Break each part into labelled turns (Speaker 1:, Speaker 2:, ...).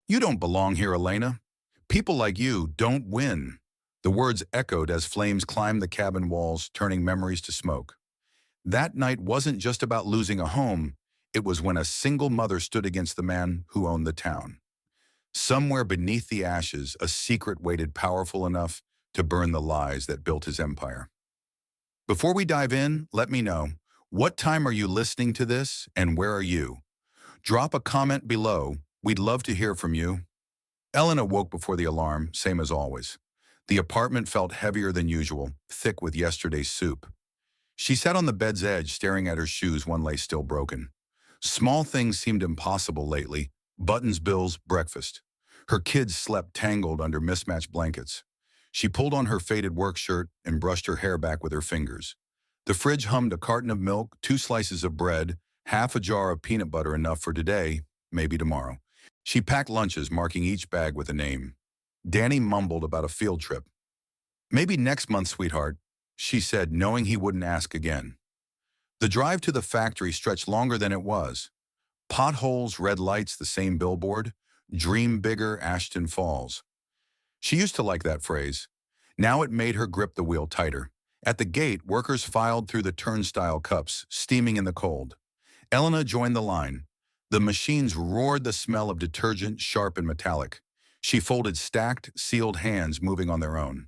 Speaker 1: You don't belong here, Elena. People like you don't win. The words echoed as flames climbed the cabin walls, turning memories to smoke. That night wasn't just about losing a home, it was when a single mother stood against the man who owned the town. Somewhere beneath the ashes, a secret waited powerful enough to burn the lies that built his empire. Before we dive in, let me know, what time are you listening to this and where are you? Drop a comment below. We'd love to hear from you. Ellen awoke before the alarm, same as always. The apartment felt heavier than usual, thick with yesterday's soup. She sat on the bed's edge, staring at her shoes, one lay still broken. Small things seemed impossible lately. Buttons, bills, breakfast. Her kids slept tangled under mismatched blankets. She pulled on her faded work shirt and brushed her hair back with her fingers. The fridge hummed a carton of milk, 2 slices of bread, half a jar of peanut butter, enough for today, maybe tomorrow. She packed lunches, marking each bag with a name. Danny mumbled about a field trip. "Maybe next month, sweetheart," she said, knowing he wouldn't ask again. The drive to the factory stretched longer than it was. Potholes, red lights, the same billboard. Dream bigger, Ashton Falls. She used to like that phrase. Now it made her grip the wheel tighter. At the gate, workers filed through the turnstile cups, steaming in the cold. Elena joined the line. The machines roared, the smell of detergent, sharp and metallic. She folded stacked, sealed hands, moving on their own.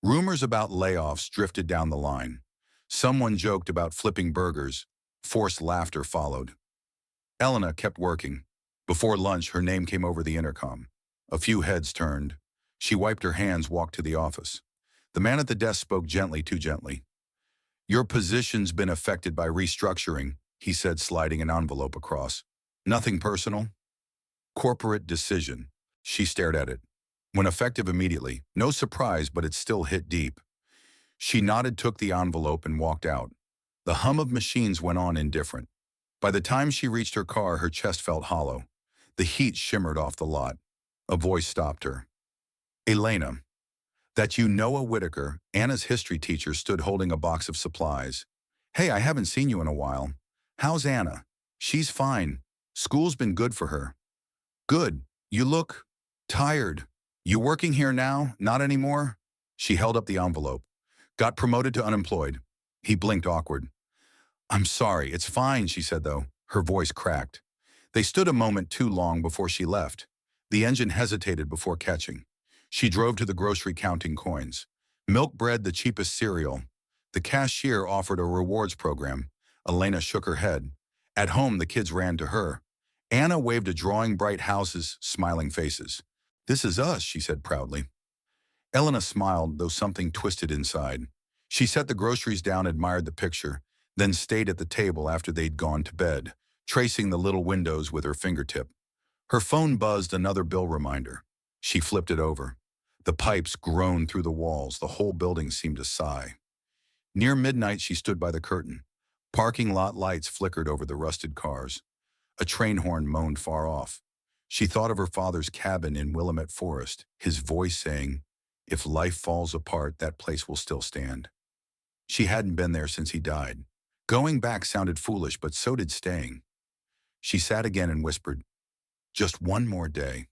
Speaker 1: Rumors about layoffs drifted down the line. Someone joked about flipping burgers. Forced laughter followed. Elena kept working. Before lunch, her name came over the intercom. A few heads turned. She wiped her hands, walked to the office. The man at the desk spoke gently, too gently. "Your position's been affected by restructuring," he said, sliding an envelope across. "Nothing personal?" "Corporate decision." She stared at it. "When effective immediately. No surprise, but it still hit deep." She nodded, took the envelope, and walked out. The hum of machines went on, indifferent. By the time she reached her car, her chest felt hollow. The heat shimmered off the lot. A voice stopped her. "Elena." That you, Noah Whitaker, Anna's history teacher, stood holding a box of supplies. "Hey, I haven't seen you in a while. How's Anna?" "She's fine. School's been good for her." "Good. You look tired. You working here now? Not anymore?" She held up the envelope. "Got promoted to unemployed." He blinked, awkward. "I'm sorry. It's fine," she said, though. Her voice cracked. They stood a moment too long before she left. The engine hesitated before catching. She drove to the grocery, counting coins. Milk, bread, the cheapest cereal. The cashier offered a rewards program. Elena shook her head. At home, the kids ran to her. Anna waved a drawing, bright houses, smiling faces. "This is us," she said proudly. Elena smiled, though something twisted inside. She set the groceries down, admired the picture, then stayed at the table after they'd gone to bed, tracing the little windows with her fingertip. Her phone buzzed, another bill reminder. She flipped it over. The pipes groaned through the walls. The whole building seemed to sigh. Near midnight, she stood by the curtain. Parking lot lights flickered over the rusted cars. A train horn moaned far off. She thought of her father's cabin in Willamette Forest, his voice saying, "If life falls apart, that place will still stand." She hadn't been there since he died. Going back sounded foolish, but so did staying. She sat again and whispered, "Just one more day."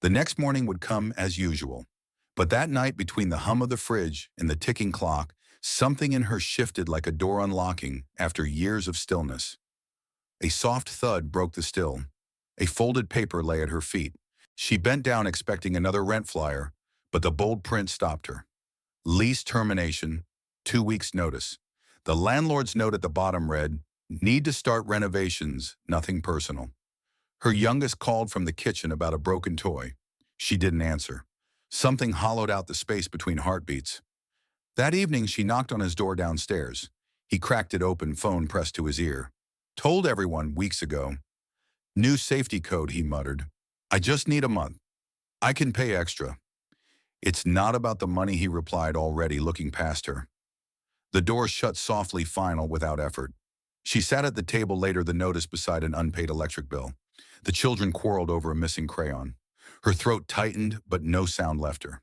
Speaker 1: The next morning would come as usual. But that night, between the hum of the fridge and the ticking clock, something in her shifted, like a door unlocking after years of stillness. A soft thud broke the still. A folded paper lay at her feet. She bent down, expecting another rent flyer, but the bold print stopped her. Lease termination, 2 weeks' notice. The landlord's note at the bottom read, "Need to start renovations, nothing personal." Her youngest called from the kitchen about a broken toy. She didn't answer. Something hollowed out the space between heartbeats. That evening, she knocked on his door downstairs. He cracked it open, phone pressed to his ear. "Told everyone weeks ago." "New safety code," he muttered. "I just need a month. I can pay extra." "It's not about the money," he replied, already looking past her. The door shut softly, final, without effort. She sat at the table later, the notice beside an unpaid electric bill. The children quarreled over a missing crayon. Her throat tightened, but no sound left her.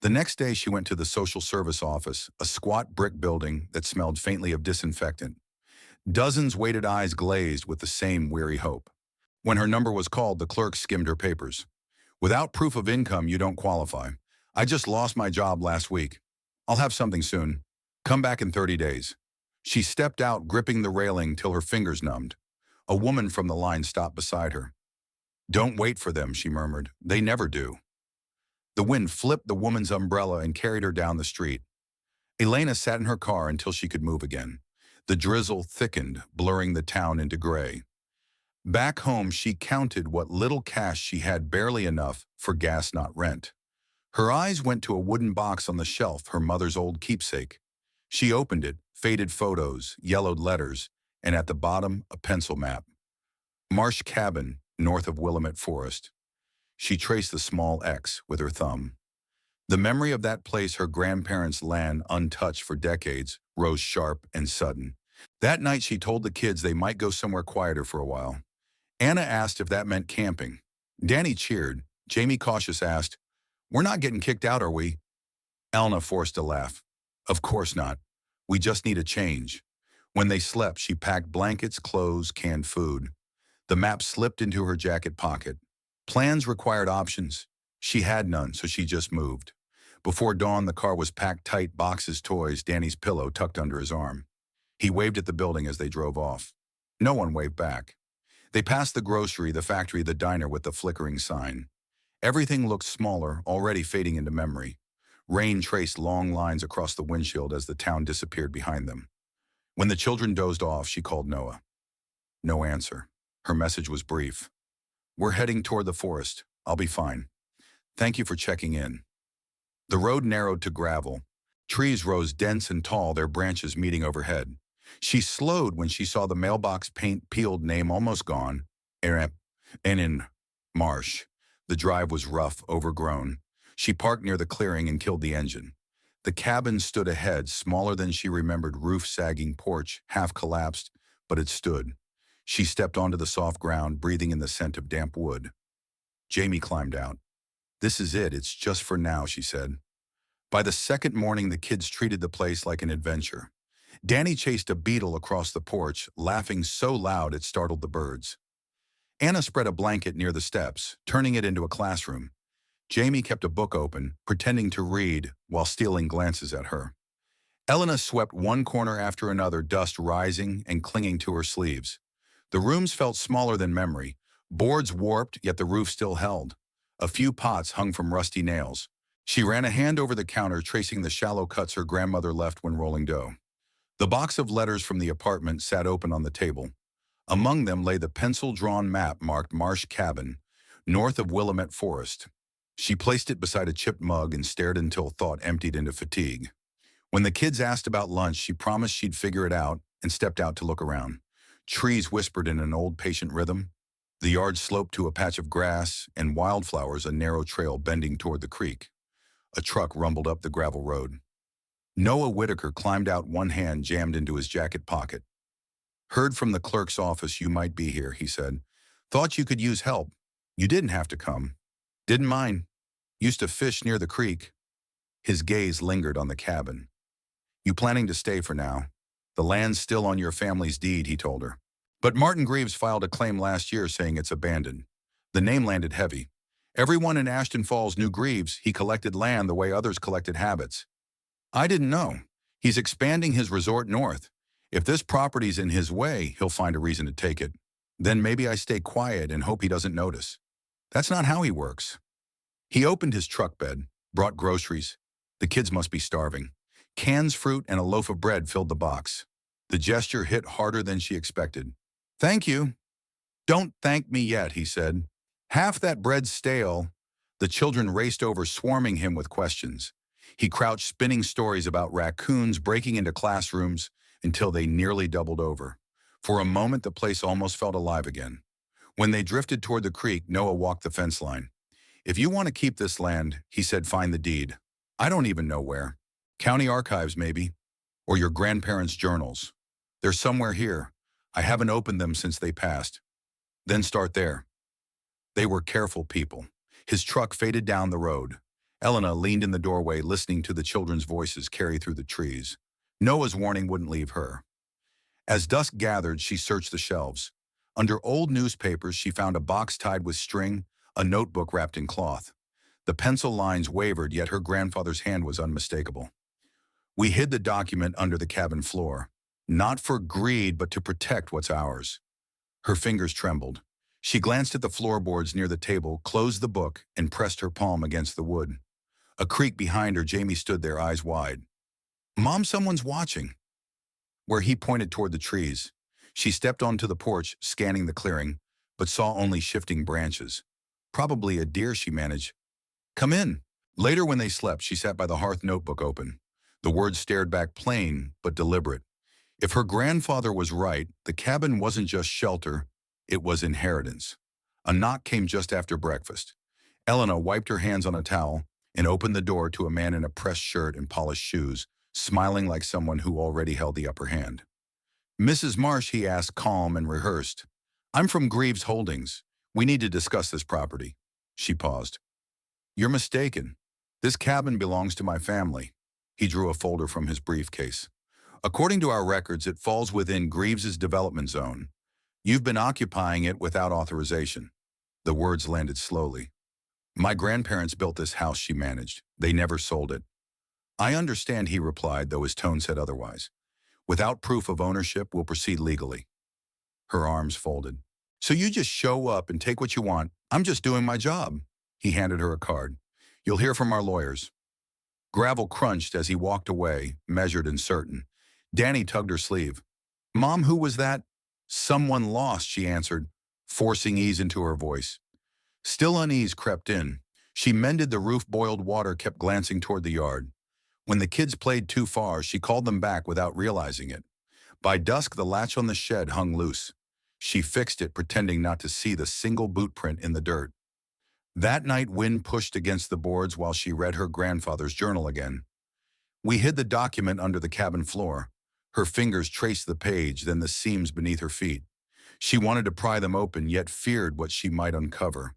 Speaker 1: The next day, she went to the social service office, a squat brick building that smelled faintly of disinfectant. Dozens waited, eyes glazed with the same weary hope. When her number was called, the clerk skimmed her papers. Without proof of income, you don't qualify. I just lost my job last week. I'll have something soon. Come back in 30 days. She stepped out, gripping the railing till her fingers numbed. A woman from the line stopped beside her. Don't wait for them, she murmured. They never do. The wind flipped the woman's umbrella and carried her down the street. Elena sat in her car until she could move again. The drizzle thickened, blurring the town into gray. Back home, she counted what little cash she had, barely enough for gas, not rent. Her eyes went to a wooden box on the shelf, her mother's old keepsake. She opened it, faded photos, yellowed letters, and at the bottom, a pencil map. Marsh Cabin, north of Willamette Forest. She traced the small X with her thumb. The memory of that place, her grandparents' land untouched for decades, rose sharp and sudden. That night she told the kids they might go somewhere quieter for a while. Anna asked if that meant camping. Danny cheered. Jamie, cautious, asked, "We're not getting kicked out, are we?" Elna forced a laugh. "Of course not. We just need a change." When they slept, she packed blankets, clothes, canned food. The map slipped into her jacket pocket. Plans required options. She had none, so she just moved. Before dawn, the car was packed tight, boxes, toys, Danny's pillow tucked under his arm. He waved at the building as they drove off. No one waved back. They passed the grocery, the factory, the diner with the flickering sign. Everything looked smaller, already fading into memory. Rain traced long lines across the windshield as the town disappeared behind them. When the children dozed off, she called Noah. No answer. Her message was brief. "We're heading toward the forest. I'll be fine. Thank you for checking in." The road narrowed to gravel. Trees rose dense and tall, their branches meeting overhead. She slowed when she saw the mailbox paint peeled, name almost gone. In Marsh. The drive was rough, overgrown. She parked near the clearing and killed the engine. The cabin stood ahead, smaller than she remembered, roof sagging, porch half collapsed, but it stood. She stepped onto the soft ground, breathing in the scent of damp wood. Jamie climbed out. "This is it, it's just for now," she said. By the second morning, the kids treated the place like an adventure. Danny chased a beetle across the porch, laughing so loud it startled the birds. Anna spread a blanket near the steps, turning it into a classroom. Jamie kept a book open, pretending to read while stealing glances at her. Elena swept one corner after another, dust rising and clinging to her sleeves. The rooms felt smaller than memory. Boards warped, yet the roof still held. A few pots hung from rusty nails. She ran a hand over the counter, tracing the shallow cuts her grandmother left when rolling dough. The box of letters from the apartment sat open on the table. Among them lay the pencil-drawn map marked Marsh Cabin, north of Willamette Forest. She placed it beside a chipped mug and stared until thought emptied into fatigue. When the kids asked about lunch, she promised she'd figure it out and stepped out to look around. Trees whispered in an old, patient rhythm. The yard sloped to a patch of grass, and wildflowers, a narrow trail bending toward the creek. A truck rumbled up the gravel road. Noah Whitaker climbed out, one hand jammed into his jacket pocket. "Heard from the clerk's office you might be here," he said. "Thought you could use help. You didn't have to come. Didn't mind. Used to fish near the creek." His gaze lingered on the cabin. "You planning to stay for now? The land's still on your family's deed," he told her. "But Martin Greaves filed a claim last year saying it's abandoned." The name landed heavy. Everyone in Ashton Falls knew Greaves. He collected land the way others collected habits. "I didn't know. He's expanding his resort north. If this property's in his way, he'll find a reason to take it. Then maybe I stay quiet and hope he doesn't notice. That's not how he works." He opened his truck bed, brought groceries. The kids must be starving. Cans, fruit, and a loaf of bread filled the box. The gesture hit harder than she expected. "Thank you." "Don't thank me yet," he said. "Half that bread's stale." The children raced over, swarming him with questions. He crouched, spinning stories about raccoons breaking into classrooms until they nearly doubled over. For a moment, the place almost felt alive again. When they drifted toward the creek, Noah walked the fence line. "If you want to keep this land," he said, "find the deed. I don't even know where. County archives, maybe. Or your grandparents' journals. They're somewhere here. I haven't opened them since they passed. Then start there." They were careful people. His truck faded down the road. Elena leaned in the doorway, listening to the children's voices carry through the trees. Noah's warning wouldn't leave her. As dusk gathered, she searched the shelves. Under old newspapers, she found a box tied with string, a notebook wrapped in cloth. The pencil lines wavered, yet her grandfather's hand was unmistakable. We hid the document under the cabin floor, not for greed, but to protect what's ours. Her fingers trembled. She glanced at the floorboards near the table, closed the book, and pressed her palm against the wood. A creak behind her, Jamie stood there, eyes wide. "Mom, someone's watching." Where he pointed toward the trees. She stepped onto the porch, scanning the clearing, but saw only shifting branches. Probably a deer, she managed. "Come in." Later, when they slept, she sat by the hearth, notebook open. The words stared back, plain but deliberate. If her grandfather was right, the cabin wasn't just shelter, it was inheritance. A knock came just after breakfast. Elena wiped her hands on a towel and opened the door to a man in a pressed shirt and polished shoes, smiling like someone who already held the upper hand. "Mrs. Marsh," he asked, calm and rehearsed. "I'm from Greaves Holdings. We need to discuss this property." She paused. "You're mistaken. This cabin belongs to my family." He drew a folder from his briefcase. "According to our records, it falls within Greaves's development zone. You've been occupying it without authorization." The words landed slowly. "My grandparents built this house," she managed. "They never sold it." "I understand," he replied, though his tone said otherwise. "Without proof of ownership, we'll proceed legally." Her arms folded. "So you just show up and take what you want? I'm just doing my job." He handed her a card. "You'll hear from our lawyers." Gravel crunched as he walked away, measured and certain. Danny tugged her sleeve. "Mom, who was that?" "Someone lost," she answered, forcing ease into her voice. Still unease crept in. She mended the roof, boiled water, kept glancing toward the yard. When the kids played too far, she called them back without realizing it. By dusk, the latch on the shed hung loose. She fixed it, pretending not to see the single boot print in the dirt. That night, wind pushed against the boards while she read her grandfather's journal again. We hid the document under the cabin floor. Her fingers traced the page, then the seams beneath her feet. She wanted to pry them open, yet feared what she might uncover.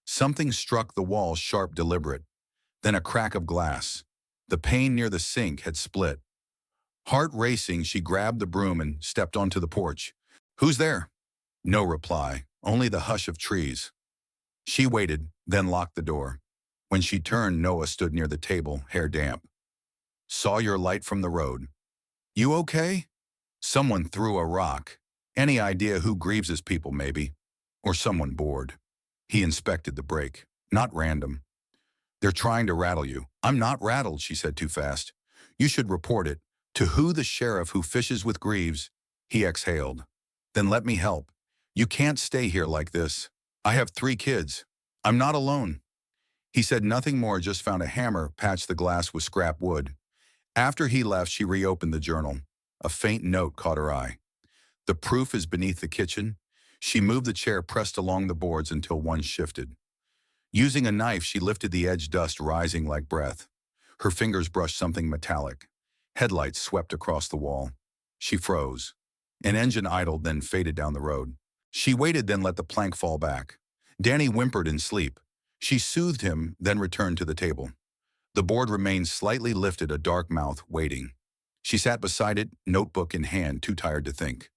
Speaker 1: Something struck the wall, sharp, deliberate. Then a crack of glass. The pane near the sink had split. Heart racing, she grabbed the broom and stepped onto the porch. "Who's there?" No reply, only the hush of trees. She waited, then locked the door. When she turned, Noah stood near the table, hair damp. "Saw your light from the road." "You okay?" "Someone threw a rock. Any idea who Greaves's people, maybe? Or someone bored." He inspected the break. "Not random." "They're trying to rattle you." "I'm not rattled," she said too fast. "You should report it. To who? The sheriff who fishes with Greaves." He exhaled. "Then let me help. You can't stay here like this. I have 3 kids. I'm not alone." He said nothing more, just found a hammer, patched the glass with scrap wood. After he left, she reopened the journal. A faint note caught her eye. "The proof is beneath the kitchen." She moved the chair pressed along the boards until one shifted. Using a knife, she lifted the edge, dust rising like breath. Her fingers brushed something metallic. Headlights swept across the wall. She froze. An engine idled, then faded down the road. She waited, then let the plank fall back. Danny whimpered in sleep. She soothed him, then returned to the table. The board remained slightly lifted, a dark mouth, waiting. She sat beside it, notebook in hand, too tired to think.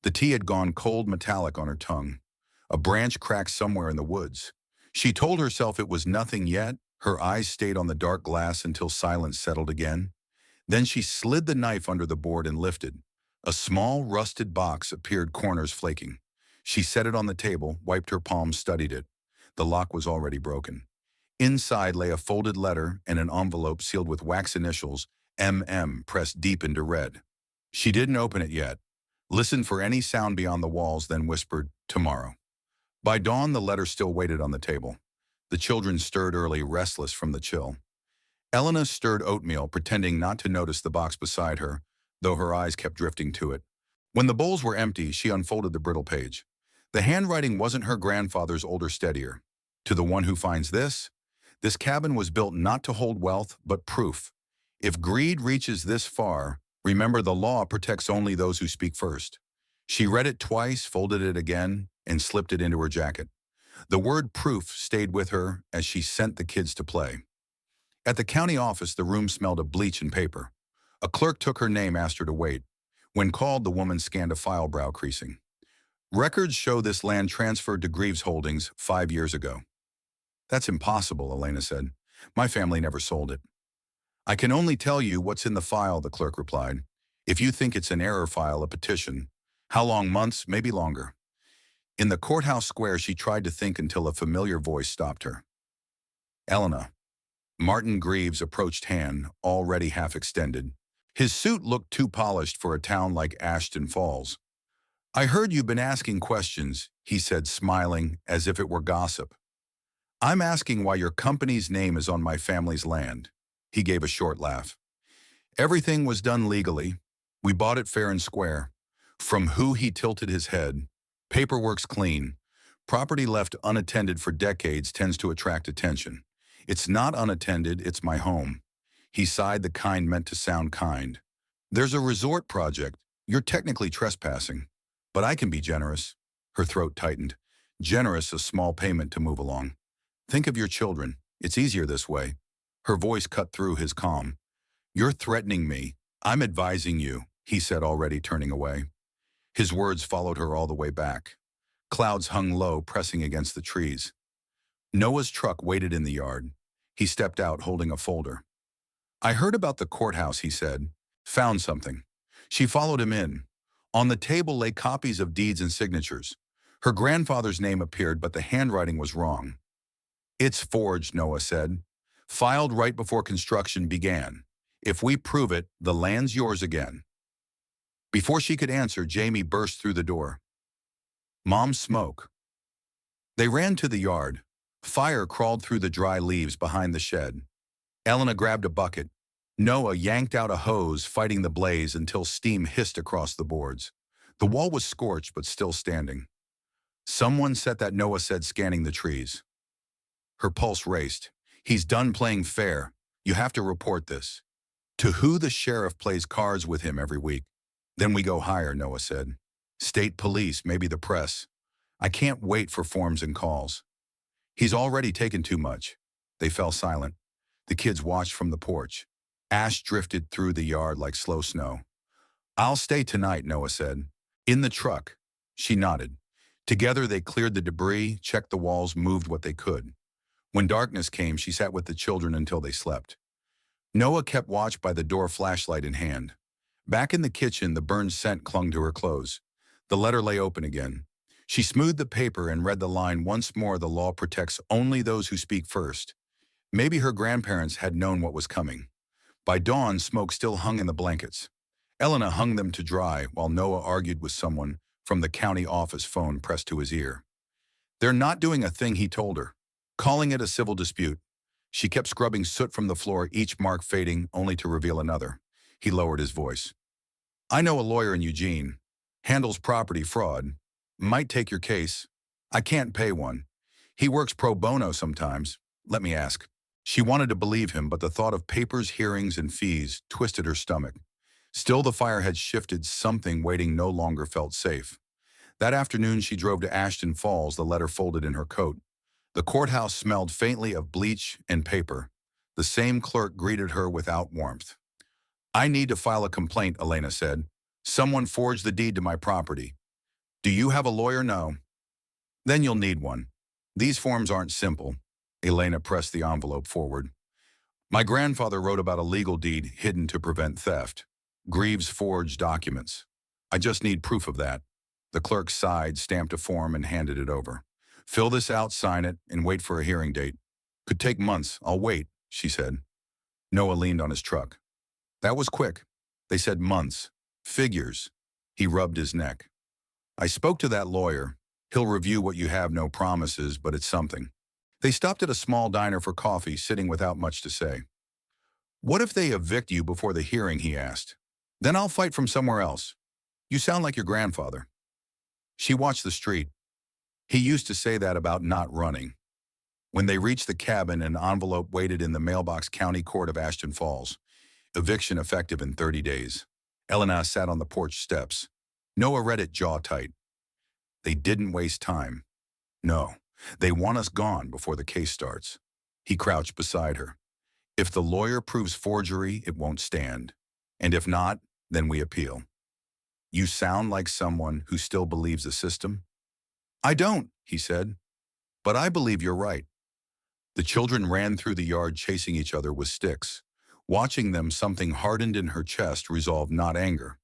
Speaker 1: The tea had gone cold, metallic on her tongue. A branch cracked somewhere in the woods. She told herself it was nothing yet. Her eyes stayed on the dark glass until silence settled again. Then she slid the knife under the board and lifted. A small, rusted box appeared, corners flaking. She set it on the table, wiped her palms, studied it. The lock was already broken. Inside lay a folded letter and an envelope sealed with wax initials, MM, pressed deep into red. She didn't open it yet. Listened for any sound beyond the walls, then whispered, "Tomorrow." By dawn, the letter still waited on the table. The children stirred early, restless from the chill. Elena stirred oatmeal, pretending not to notice the box beside her, though her eyes kept drifting to it. When the bowls were empty, she unfolded the brittle page. The handwriting wasn't her grandfather's, older, steadier. "To the one who finds this cabin was built not to hold wealth, but proof. If greed reaches this far, remember the law protects only those who speak first." She read it twice, folded it again, and slipped it into her jacket. The word proof stayed with her as she sent the kids to play. At the county office, the room smelled of bleach and paper. A clerk took her name, asked her to wait. When called, the woman scanned a file, brow creasing. Records show this land transferred to Greaves Holdings 5 years ago. That's impossible, Elena said. My family never sold it. I can only tell you what's in the file, the clerk replied. If you think it's an error, file a petition. How long? Months, maybe longer. In the courthouse square, she tried to think until a familiar voice stopped her. Elena. Martin Greaves approached hand, already half extended. His suit looked too polished for a town like Ashton Falls. I heard you've been asking questions, he said, smiling as if it were gossip. I'm asking why your company's name is on my family's land. He gave a short laugh. Everything was done legally. We bought it fair and square. From who? He tilted his head. Paperwork's clean. Property left unattended for decades tends to attract attention. It's not unattended, it's my home. He sighed, the kind meant to sound kind. There's a resort project. You're technically trespassing. But I can be generous. Her throat tightened. Generous, a small payment to move along. Think of your children. It's easier this way. Her voice cut through his calm. You're threatening me. I'm advising you, he said, already turning away. His words followed her all the way back. Clouds hung low, pressing against the trees. Noah's truck waited in the yard. He stepped out, holding a folder. I heard about the courthouse, he said. Found something. She followed him in. On the table lay copies of deeds and signatures. Her grandfather's name appeared, but the handwriting was wrong. It's forged, Noah said. Filed right before construction began. If we prove it, the land's yours again. Before she could answer, Jamie burst through the door. Mom, smoke. They ran to the yard. Fire crawled through the dry leaves behind the shed. Elena grabbed a bucket. Noah yanked out a hose, fighting the blaze until steam hissed across the boards. The wall was scorched, but still standing. Someone set that, Noah said, scanning the trees. Her pulse raced. He's done playing fair. You have to report this. To who? The sheriff plays cards with him every week. Then we go higher, Noah said. State police, maybe the press. I can't wait for forms and calls. He's already taken too much. They fell silent. The kids watched from the porch. Ash drifted through the yard like slow snow. I'll stay tonight, Noah said. In the truck. She nodded. Together they cleared the debris, checked the walls, moved what they could. When darkness came, she sat with the children until they slept. Noah kept watch by the door, flashlight in hand. Back in the kitchen, the burned scent clung to her clothes. The letter lay open again. She smoothed the paper and read the line once more. The law protects only those who speak first. Maybe her grandparents had known what was coming. By dawn, smoke still hung in the blankets. Elena hung them to dry while Noah argued with someone from the county office, phone pressed to his ear. They're not doing a thing, he told her, calling it a civil dispute. She kept scrubbing soot from the floor, each mark fading only to reveal another. He lowered his voice. I know a lawyer in Eugene. Handles property fraud. Might take your case. I can't pay one. He works pro bono sometimes. Let me ask. She wanted to believe him, but the thought of papers, hearings, and fees twisted her stomach. Still, the fire had shifted. Something waiting no longer felt safe. That afternoon, she drove to Ashton Falls, the letter folded in her coat. The courthouse smelled faintly of bleach and paper. The same clerk greeted her without warmth. I need to file a complaint, Elena said. Someone forged the deed to my property. Do you have a lawyer? No. Then you'll need one. These forms aren't simple. Elena pressed the envelope forward. My grandfather wrote about a legal deed hidden to prevent theft. Greaves forged documents. I just need proof of that. The clerk sighed, stamped a form, and handed it over. Fill this out, sign it, and wait for a hearing date. Could take months. I'll wait, she said. Noah leaned on his truck. That was quick. They said months. Figures. He rubbed his neck. I spoke to that lawyer. He'll review what you have, no promises, but it's something. They stopped at a small diner for coffee, sitting without much to say. What if they evict you before the hearing, he asked. Then I'll fight from somewhere else. You sound like your grandfather. She watched the street. He used to say that about not running. When they reached the cabin, an envelope waited in the mailbox. County Court of Ashton Falls. Eviction effective in 30 days. Elena sat on the porch steps. Noah read it, jaw tight. They didn't waste time. No, they want us gone before the case starts. He crouched beside her. If the lawyer proves forgery, it won't stand. And if not, then we appeal. You sound like someone who still believes the system. I don't, he said, but I believe you're right. The children ran through the yard chasing each other with sticks. Watching them, something hardened in her chest, resolved not anger.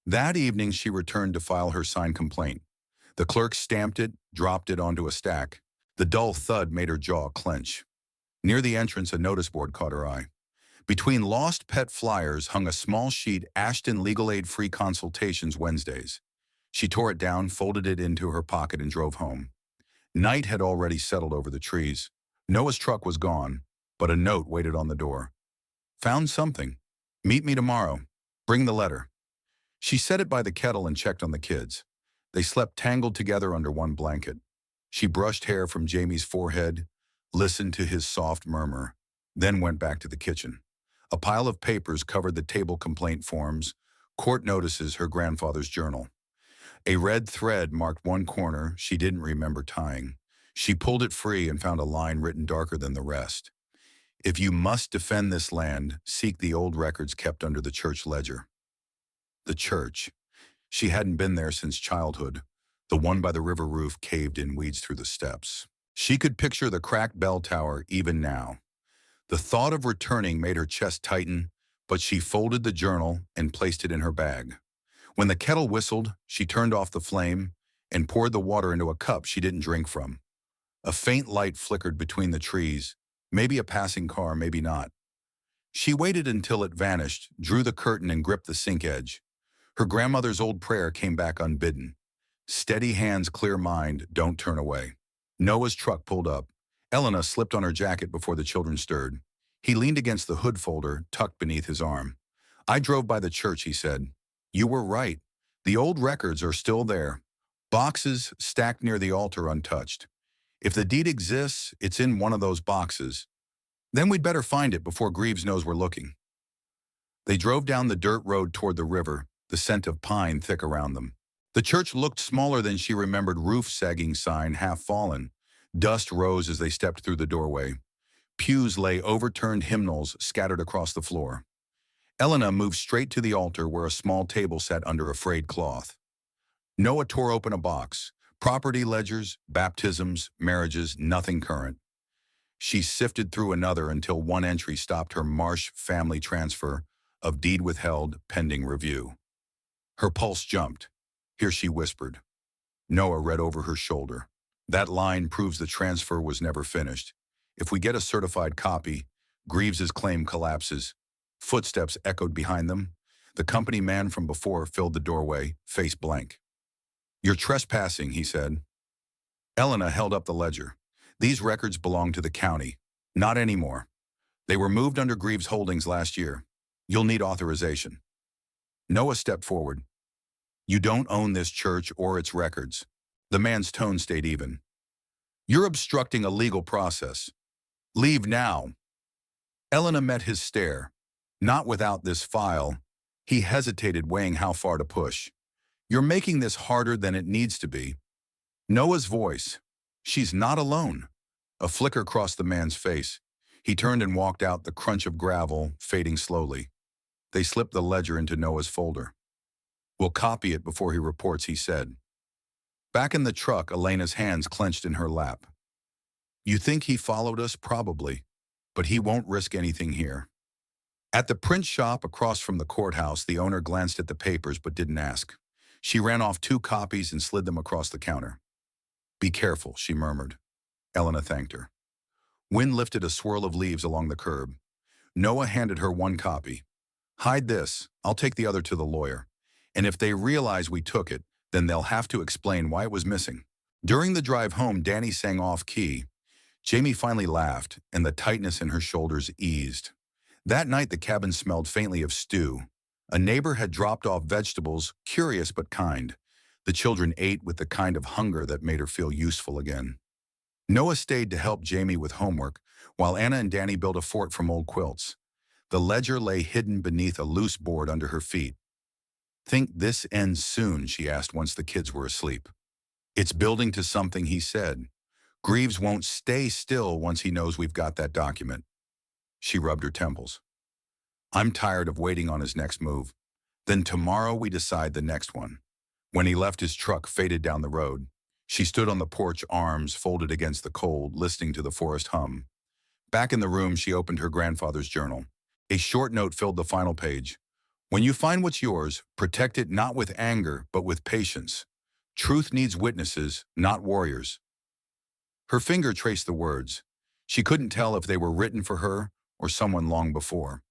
Speaker 1: That evening, she returned to file her signed complaint. The clerk stamped it, dropped it onto a stack. The dull thud made her jaw clench. Near the entrance, a notice board caught her eye. Between lost pet flyers hung a small sheet, Ashton Legal Aid Free Consultations Wednesdays. She tore it down, folded it into her pocket, and drove home. Night had already settled over the trees. Noah's truck was gone, but a note waited on the door. Found something. Meet me tomorrow. Bring the letter. She set it by the kettle and checked on the kids. They slept tangled together under one blanket. She brushed hair from Jamie's forehead, listened to his soft murmur, then went back to the kitchen. A pile of papers covered the table: complaint forms, court notices, her grandfather's journal. A red thread marked one corner she didn't remember tying. She pulled it free and found a line written darker than the rest. If you must defend this land, seek the old records kept under the church ledger. The church. She hadn't been there since childhood. The one by the river roof caved in, weeds through the steps. She could picture the cracked bell tower even now. The thought of returning made her chest tighten, but she folded the journal and placed it in her bag. When the kettle whistled, she turned off the flame and poured the water into a cup she didn't drink from. A faint light flickered between the trees, maybe a passing car, maybe not. She waited until it vanished, drew the curtain and gripped the sink edge. Her grandmother's old prayer came back unbidden. Steady hands, clear mind, don't turn away. Noah's truck pulled up. Elena slipped on her jacket before the children stirred. He leaned against the hood folder, tucked beneath his arm. I drove by the church, he said. You were right. The old records are still there. Boxes stacked near the altar untouched. If the deed exists, it's in one of those boxes. Then we'd better find it before Greaves knows we're looking. They drove down the dirt road toward the river, the scent of pine thick around them. The church looked smaller than she remembered, roof sagging, sign half fallen. Dust rose as they stepped through the doorway. Pews lay, overturned hymnals scattered across the floor. Elena moved straight to the altar where a small table sat under a frayed cloth. Noah tore open a box. Property ledgers, baptisms, marriages, nothing current. She sifted through another until one entry stopped her: Marsh family transfer of deed withheld pending review. Her pulse jumped. Here, she whispered. Noah read over her shoulder. That line proves the transfer was never finished. If we get a certified copy, Greaves's claim collapses. Footsteps echoed behind them. The company man from before filled the doorway, face blank. You're trespassing, he said. Elena held up the ledger. These records belong to the county. Not anymore. They were moved under Greaves Holdings last year. You'll need authorization. Noah stepped forward. You don't own this church or its records. The man's tone stayed even. You're obstructing a legal process. Leave now. Elena met his stare. Not without this file. He hesitated, weighing how far to push. You're making this harder than it needs to be. Noah's voice. She's not alone. A flicker crossed the man's face. He turned and walked out, the crunch of gravel fading slowly. They slipped the ledger into Noah's folder. We'll copy it before he reports, he said. Back in the truck, Elena's hands clenched in her lap. You think he followed us? Probably. But he won't risk anything here. At the print shop across from the courthouse, the owner glanced at the papers but didn't ask. She ran off 2 copies and slid them across the counter. Be careful, she murmured. Elena thanked her. Wind lifted a swirl of leaves along the curb. Noah handed her 1 copy. Hide this. I'll take the other to the lawyer. And if they realize we took it, then they'll have to explain why it was missing. During the drive home, Danny sang off-key. Jamie finally laughed, and the tightness in her shoulders eased. That night, the cabin smelled faintly of stew. A neighbor had dropped off vegetables, curious but kind. The children ate with the kind of hunger that made her feel useful again. Noah stayed to help Jamie with homework, while Anna and Danny built a fort from old quilts. The ledger lay hidden beneath a loose board under her feet. Think this ends soon, she asked once the kids were asleep. It's building to something, he said. Greaves won't stay still once he knows we've got that document. She rubbed her temples. I'm tired of waiting on his next move. Then tomorrow we decide the next one. When he left, his truck faded down the road. She stood on the porch, arms folded against the cold, listening to the forest hum. Back in the room, she opened her grandfather's journal. A short note filled the final page. When you find what's yours, protect it not with anger, but with patience. Truth needs witnesses, not warriors. Her finger traced the words. She couldn't tell if they were written for her or someone long before.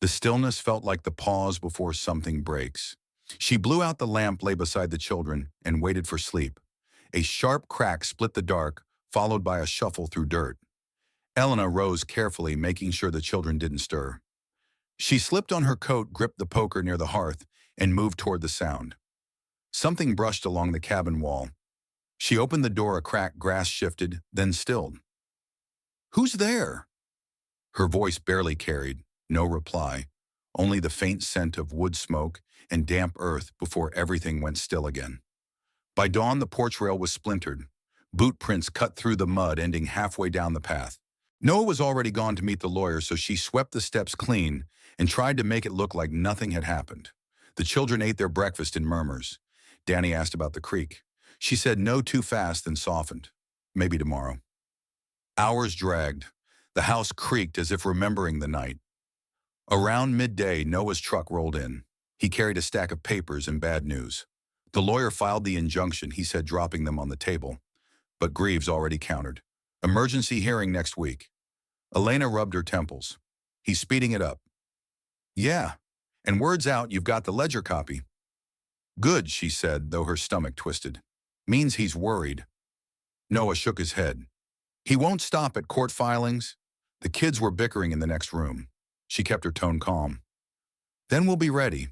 Speaker 1: The stillness felt like the pause before something breaks. She blew out the lamp lay beside the children and waited for sleep. A sharp crack split the dark, followed by a shuffle through dirt. Elena rose carefully, making sure the children didn't stir. She slipped on her coat, gripped the poker near the hearth, and moved toward the sound. Something brushed along the cabin wall. She opened the door a crack, grass shifted, then stilled. "Who's there?" Her voice barely carried, no reply, only the faint scent of wood smoke and damp earth before everything went still again. By dawn, the porch rail was splintered. Boot prints cut through the mud, ending halfway down the path. Noah was already gone to meet the lawyer, so she swept the steps clean and tried to make it look like nothing had happened. The children ate their breakfast in murmurs. Danny asked about the creek. She said no too fast, then softened. Maybe tomorrow. Hours dragged. The house creaked as if remembering the night. Around midday, Noah's truck rolled in. He carried a stack of papers and bad news. The lawyer filed the injunction, he said, dropping them on the table. But Greaves already countered. Emergency hearing next week. Elena rubbed her temples. He's speeding it up. Yeah, and word's out you've got the ledger copy. Good, she said, though her stomach twisted. Means he's worried. Noah shook his head. He won't stop at court filings. The kids were bickering in the next room. She kept her tone calm. Then we'll be ready.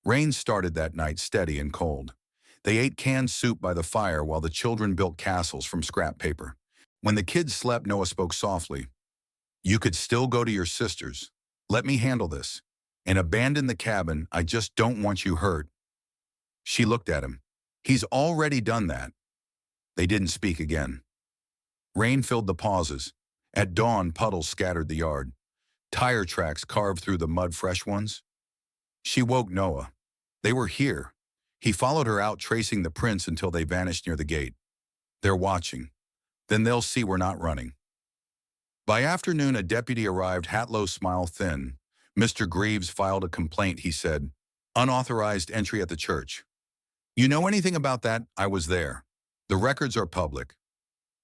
Speaker 1: Rain started that night, steady and cold. They ate canned soup by the fire while the children built castles from scrap paper. When the kids slept, Noah spoke softly. You could still go to your sisters. Let me handle this. And abandon the cabin. I just don't want you hurt. She looked at him. He's already done that. They didn't speak again. Rain filled the pauses. At dawn, puddles scattered the yard. Tire tracks carved through the mud, fresh ones. She woke Noah. They were here. He followed her out, tracing the prints until they vanished near the gate. They're watching. Then they'll see we're not running. By afternoon, a deputy arrived, hat low, smile thin. Mr. Greaves filed a complaint, he said. Unauthorized entry at the church. You know anything about that? I was there. The records are public.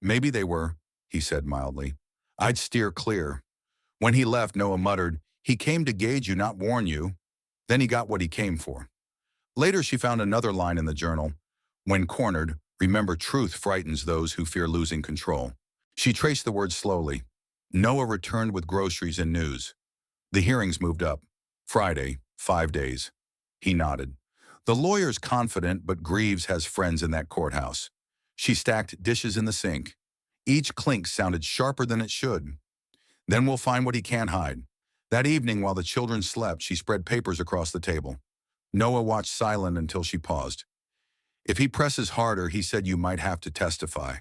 Speaker 1: Maybe they were, he said mildly. I'd steer clear. When he left, Noah muttered, he came to gauge you, not warn you. Then he got what he came for. Later, she found another line in the journal. When cornered, remember, truth frightens those who fear losing control. She traced the words slowly. Noah returned with groceries and news. The hearings moved up. Friday, 5 days. He nodded. The lawyer's confident, but Greaves has friends in that courthouse. She stacked dishes in the sink. Each clink sounded sharper than it should. Then we'll find what he can't hide. That evening, while the children slept, she spread papers across the table. Noah watched silent until she paused. If he presses harder, he said, you might have to testify.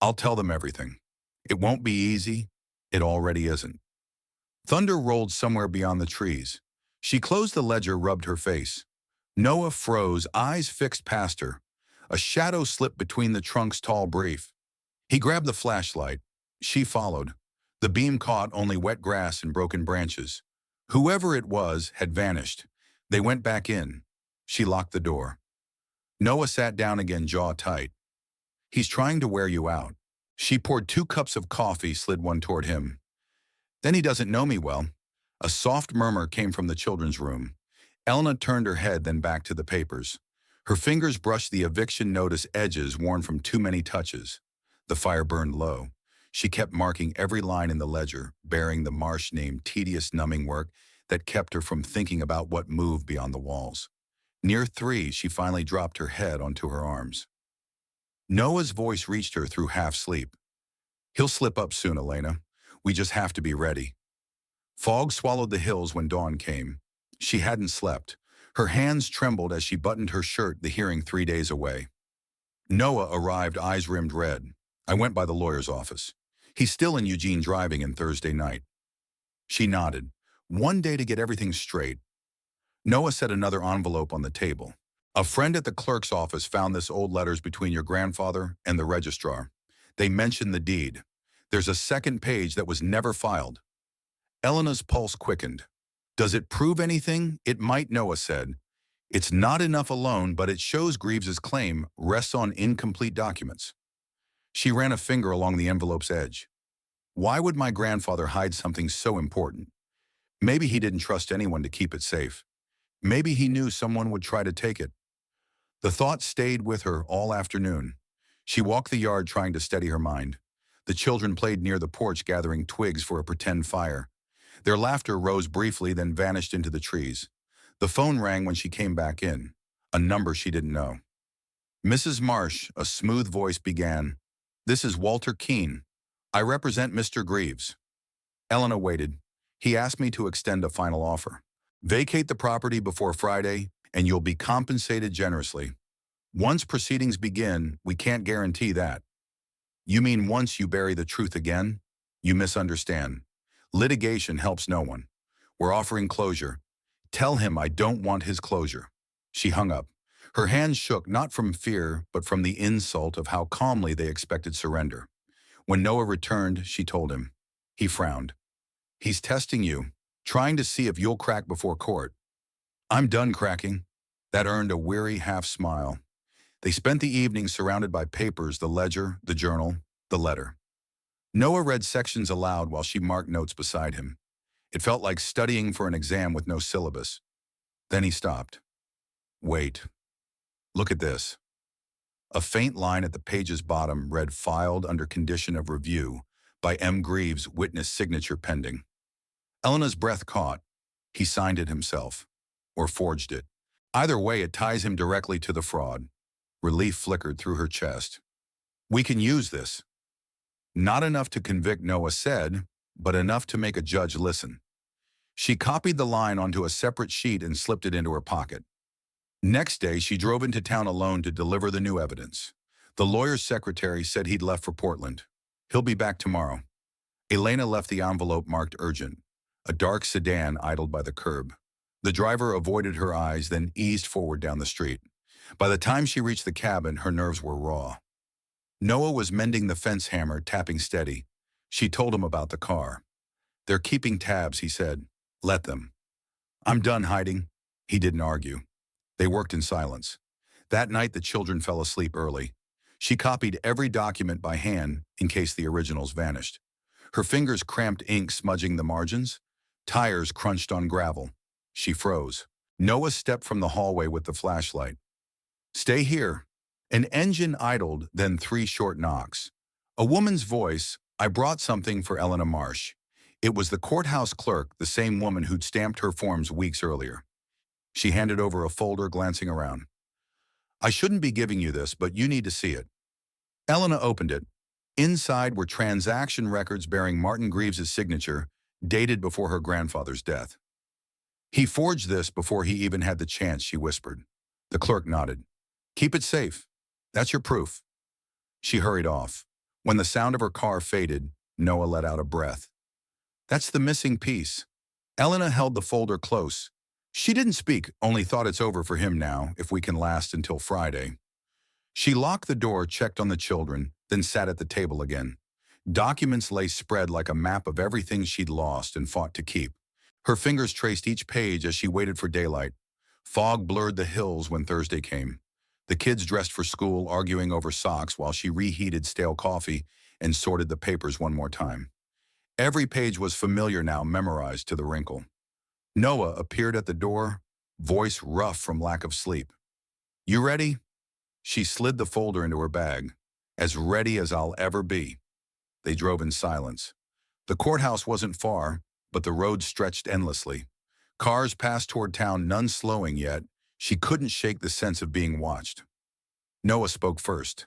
Speaker 1: I'll tell them everything. It won't be easy. It already isn't. Thunder rolled somewhere beyond the trees. She closed the ledger, rubbed her face. Noah froze, eyes fixed past her. A shadow slipped between the trunk's tall brief. He grabbed the flashlight. She followed. The beam caught only wet grass and broken branches. Whoever it was had vanished. They went back in. She locked the door. Noah sat down again, jaw tight. He's trying to wear you out. She poured 2 cups of coffee, slid one toward him. Then he doesn't know me well. A soft murmur came from the children's room. Elena turned her head, then back to the papers. Her fingers brushed the eviction notice edges worn from too many touches. The fire burned low. She kept marking every line in the ledger, bearing the Marsh name, tedious, numbing work that kept her from thinking about what moved beyond the walls. Near 3, she finally dropped her head onto her arms. Noah's voice reached her through half-sleep. He'll slip up soon, Elena. We just have to be ready. Fog swallowed the hills when dawn came. She hadn't slept. Her hands trembled as she buttoned her shirt, the hearing 3 days away. Noah arrived, eyes rimmed red. I went by the lawyer's office. He's still in Eugene, driving in Thursday night. She nodded. One day to get everything straight. Noah set another envelope on the table. A friend at the clerk's office found this old letters between your grandfather and the registrar. They mentioned the deed. There's a second page that was never filed. Elena's pulse quickened. Does it prove anything? It might, Noah said. It's not enough alone, but it shows Greaves's claim rests on incomplete documents. She ran a finger along the envelope's edge. Why would my grandfather hide something so important? Maybe he didn't trust anyone to keep it safe. Maybe he knew someone would try to take it. The thought stayed with her all afternoon. She walked the yard trying to steady her mind. The children played near the porch gathering twigs for a pretend fire. Their laughter rose briefly, then vanished into the trees. The phone rang when she came back in, a number she didn't know. Mrs. Marsh, a smooth voice began, "This is Walter Keene. I represent Mr. Greaves." Elena waited. "He asked me to extend a final offer. Vacate the property before Friday, and you'll be compensated generously. Once proceedings begin, we can't guarantee that." "You mean once you bury the truth again?" "You misunderstand. Litigation helps no one. We're offering closure. Tell him I don't want his closure." She hung up. Her hands shook not from fear, but from the insult of how calmly they expected surrender. When Noah returned, she told him. He frowned. "He's testing you, trying to see if you'll crack before court." "I'm done cracking." That earned a weary half-smile. They spent the evening surrounded by papers, the ledger, the journal, the letter. Noah read sections aloud while she marked notes beside him. It felt like studying for an exam with no syllabus. Then he stopped. "Wait. Look at this." A faint line at the page's bottom read "Filed under condition of review by M. Greaves, witness signature pending." Elena's breath caught. He signed it himself. Or forged it. Either way, it ties him directly to the fraud. Relief flickered through her chest. "We can use this." Not enough to convict, Noah said, but enough to make a judge listen. She copied the line onto a separate sheet and slipped it into her pocket. Next day, she drove into town alone to deliver the new evidence. The lawyer's secretary said he'd left for Portland. "He'll be back tomorrow." Elena left the envelope marked urgent. A dark sedan idled by the curb. The driver avoided her eyes, then eased forward down the street. By the time she reached the cabin, her nerves were raw. Noah was mending the fence hammer, tapping steady. She told him about the car. "They're keeping tabs," he said. "Let them." "I'm done hiding." He didn't argue. They worked in silence. That night, the children fell asleep early. She copied every document by hand in case the originals vanished. Her fingers cramped, ink smudging the margins. Tires crunched on gravel. She froze. Noah stepped from the hallway with the flashlight. "Stay here." An engine idled, then 3 short knocks. A woman's voice, "I brought something for Elena Marsh." It was the courthouse clerk, the same woman who'd stamped her forms weeks earlier. She handed over a folder, glancing around. "I shouldn't be giving you this, but you need to see it." Elena opened it. Inside were transaction records bearing Martin Greaves' signature, dated before her grandfather's death. "He forged this before he even had the chance," she whispered. The clerk nodded. "Keep it safe. That's your proof." She hurried off. When the sound of her car faded, Noah let out a breath. "That's the missing piece." Elena held the folder close. She didn't speak, only thought it's over for him now, if we can last until Friday. She locked the door, checked on the children, then sat at the table again. Documents lay spread like a map of everything she'd lost and fought to keep. Her fingers traced each page as she waited for daylight. Fog blurred the hills when Thursday came. The kids dressed for school, arguing over socks while she reheated stale coffee and sorted the papers one more time. Every page was familiar now, memorized to the wrinkle. Noah appeared at the door, voice rough from lack of sleep. "You ready?" She slid the folder into her bag. "As ready as I'll ever be." They drove in silence. The courthouse wasn't far, but the road stretched endlessly. Cars passed toward town, none slowing yet. She couldn't shake the sense of being watched. Noah spoke first.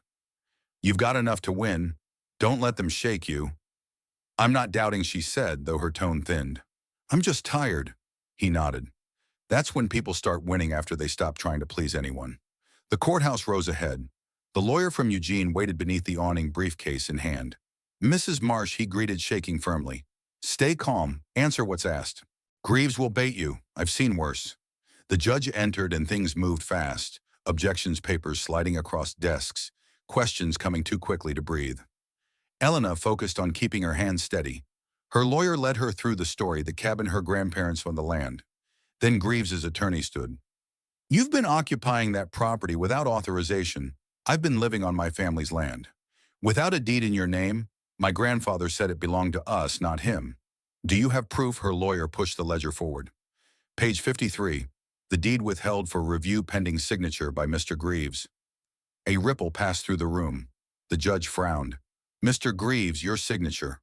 Speaker 1: "You've got enough to win. Don't let them shake you." "I'm not doubting," she said, though her tone thinned. "I'm just tired." He nodded. That's when people start winning, after they stop trying to please anyone. The courthouse rose ahead. The lawyer from Eugene waited beneath the awning, briefcase in hand. "Mrs. Marsh," he greeted, shaking firmly. "Stay calm. Answer what's asked." "Greaves will bait you. I've seen worse." The judge entered and things moved fast, objections papers sliding across desks, questions coming too quickly to breathe. Elena focused on keeping her hands steady. Her lawyer led her through the story, the cabin her grandparents owned the land. Then Greaves's attorney stood. You've been occupying that property without authorization. I've been living on my family's land. Without a deed in your name, my grandfather said it belonged to us, not him. Do you have proof? Her lawyer pushed the ledger forward. Page 53. The deed withheld for review pending signature by Mr. Greaves. A ripple passed through the room. The judge frowned. Mr. Greaves, your signature.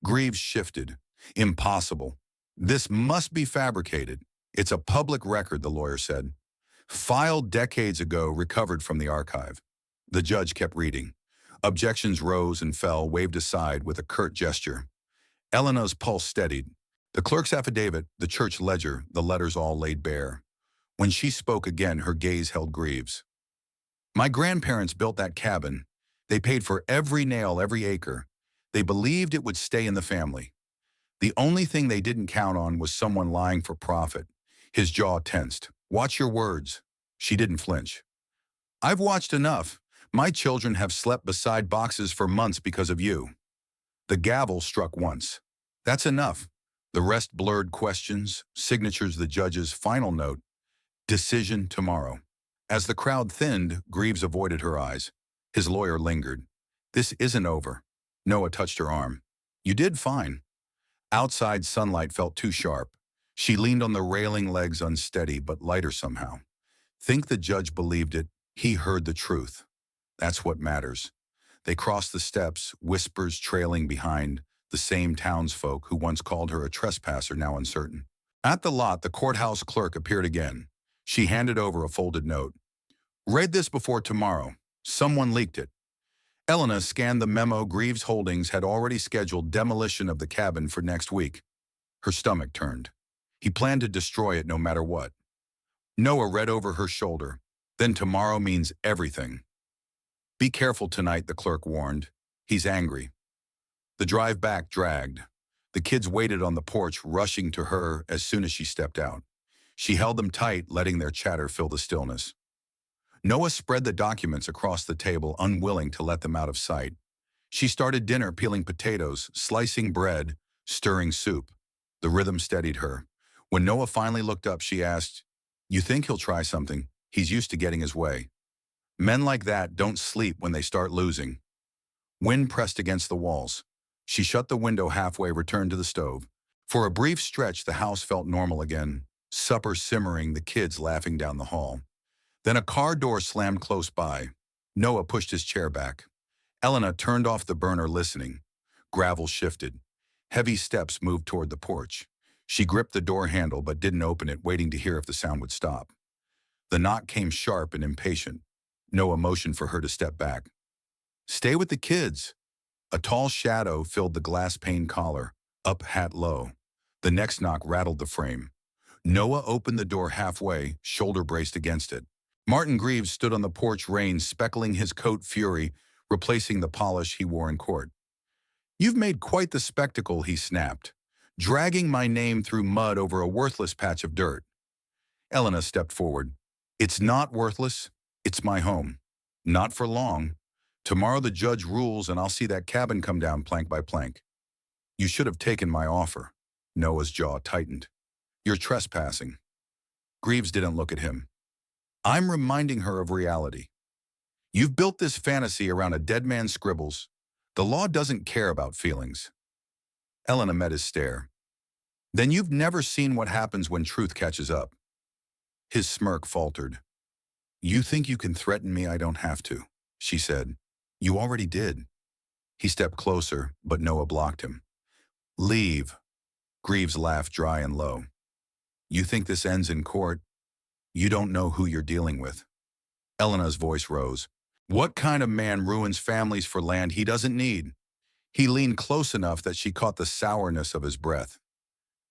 Speaker 1: Greaves shifted. Impossible. This must be fabricated. It's a public record, the lawyer said. Filed decades ago, recovered from the archive. The judge kept reading. Objections rose and fell, waved aside with a curt gesture. Elena's pulse steadied. The clerk's affidavit, the church ledger, the letters all laid bare. When she spoke again, her gaze held Greaves. My grandparents built that cabin. They paid for every nail, every acre. They believed it would stay in the family. The only thing they didn't count on was someone lying for profit. His jaw tensed. Watch your words. She didn't flinch. I've watched enough. My children have slept beside boxes for months because of you. The gavel struck once. That's enough. The rest blurred questions, signatures, the judge's final note. Decision tomorrow. As the crowd thinned, Greaves avoided her eyes. His lawyer lingered. This isn't over. Noah touched her arm. You did fine. Outside sunlight felt too sharp. She leaned on the railing, legs unsteady but lighter somehow. Think the judge believed it. He heard the truth. That's what matters. They crossed the steps, whispers trailing behind, the same townsfolk who once called her a trespasser, now uncertain. At the lot, the courthouse clerk appeared again. She handed over a folded note. Read this before tomorrow. Someone leaked it. Elena scanned the memo. Greaves Holdings had already scheduled demolition of the cabin for next week. Her stomach turned. He planned to destroy it no matter what. Noah read over her shoulder. Then tomorrow means everything. Be careful tonight, the clerk warned. He's angry. The drive back dragged. The kids waited on the porch, rushing to her as soon as she stepped out. She held them tight, letting their chatter fill the stillness. Noah spread the documents across the table, unwilling to let them out of sight. She started dinner, peeling potatoes, slicing bread, stirring soup. The rhythm steadied her. When Noah finally looked up, she asked, You think he'll try something? He's used to getting his way. Men like that don't sleep when they start losing. Wind pressed against the walls. She shut the window halfway, returned to the stove. For a brief stretch, the house felt normal again. Supper simmering, the kids laughing down the hall. Then a car door slammed close by. Noah pushed his chair back. Elena turned off the burner, listening. Gravel shifted. Heavy steps moved toward the porch. She gripped the door handle but didn't open it, waiting to hear if the sound would stop. The knock came sharp and impatient. Noah motioned for her to step back. Stay with the kids. A tall shadow filled the glass-pane collar, up hat low. The next knock rattled the frame. Noah opened the door halfway, shoulder braced against it. Martin Greaves stood on the porch, rain speckling his coat, fury replacing the polish he wore in court. You've made quite the spectacle, he snapped, dragging my name through mud over a worthless patch of dirt. Elena stepped forward. It's not worthless. It's my home. Not for long. Tomorrow the judge rules and I'll see that cabin come down plank by plank. You should have taken my offer. Noah's jaw tightened. You're trespassing. Greaves didn't look at him. I'm reminding her of reality. You've built this fantasy around a dead man's scribbles. The law doesn't care about feelings. Elena met his stare. Then you've never seen what happens when truth catches up. His smirk faltered. You think you can threaten me? I don't have to, she said. You already did. He stepped closer, but Noah blocked him. Leave. Greaves laughed dry and low. You think this ends in court? You don't know who you're dealing with. Elena's voice rose. What kind of man ruins families for land he doesn't need? He leaned close enough that she caught the sourness of his breath.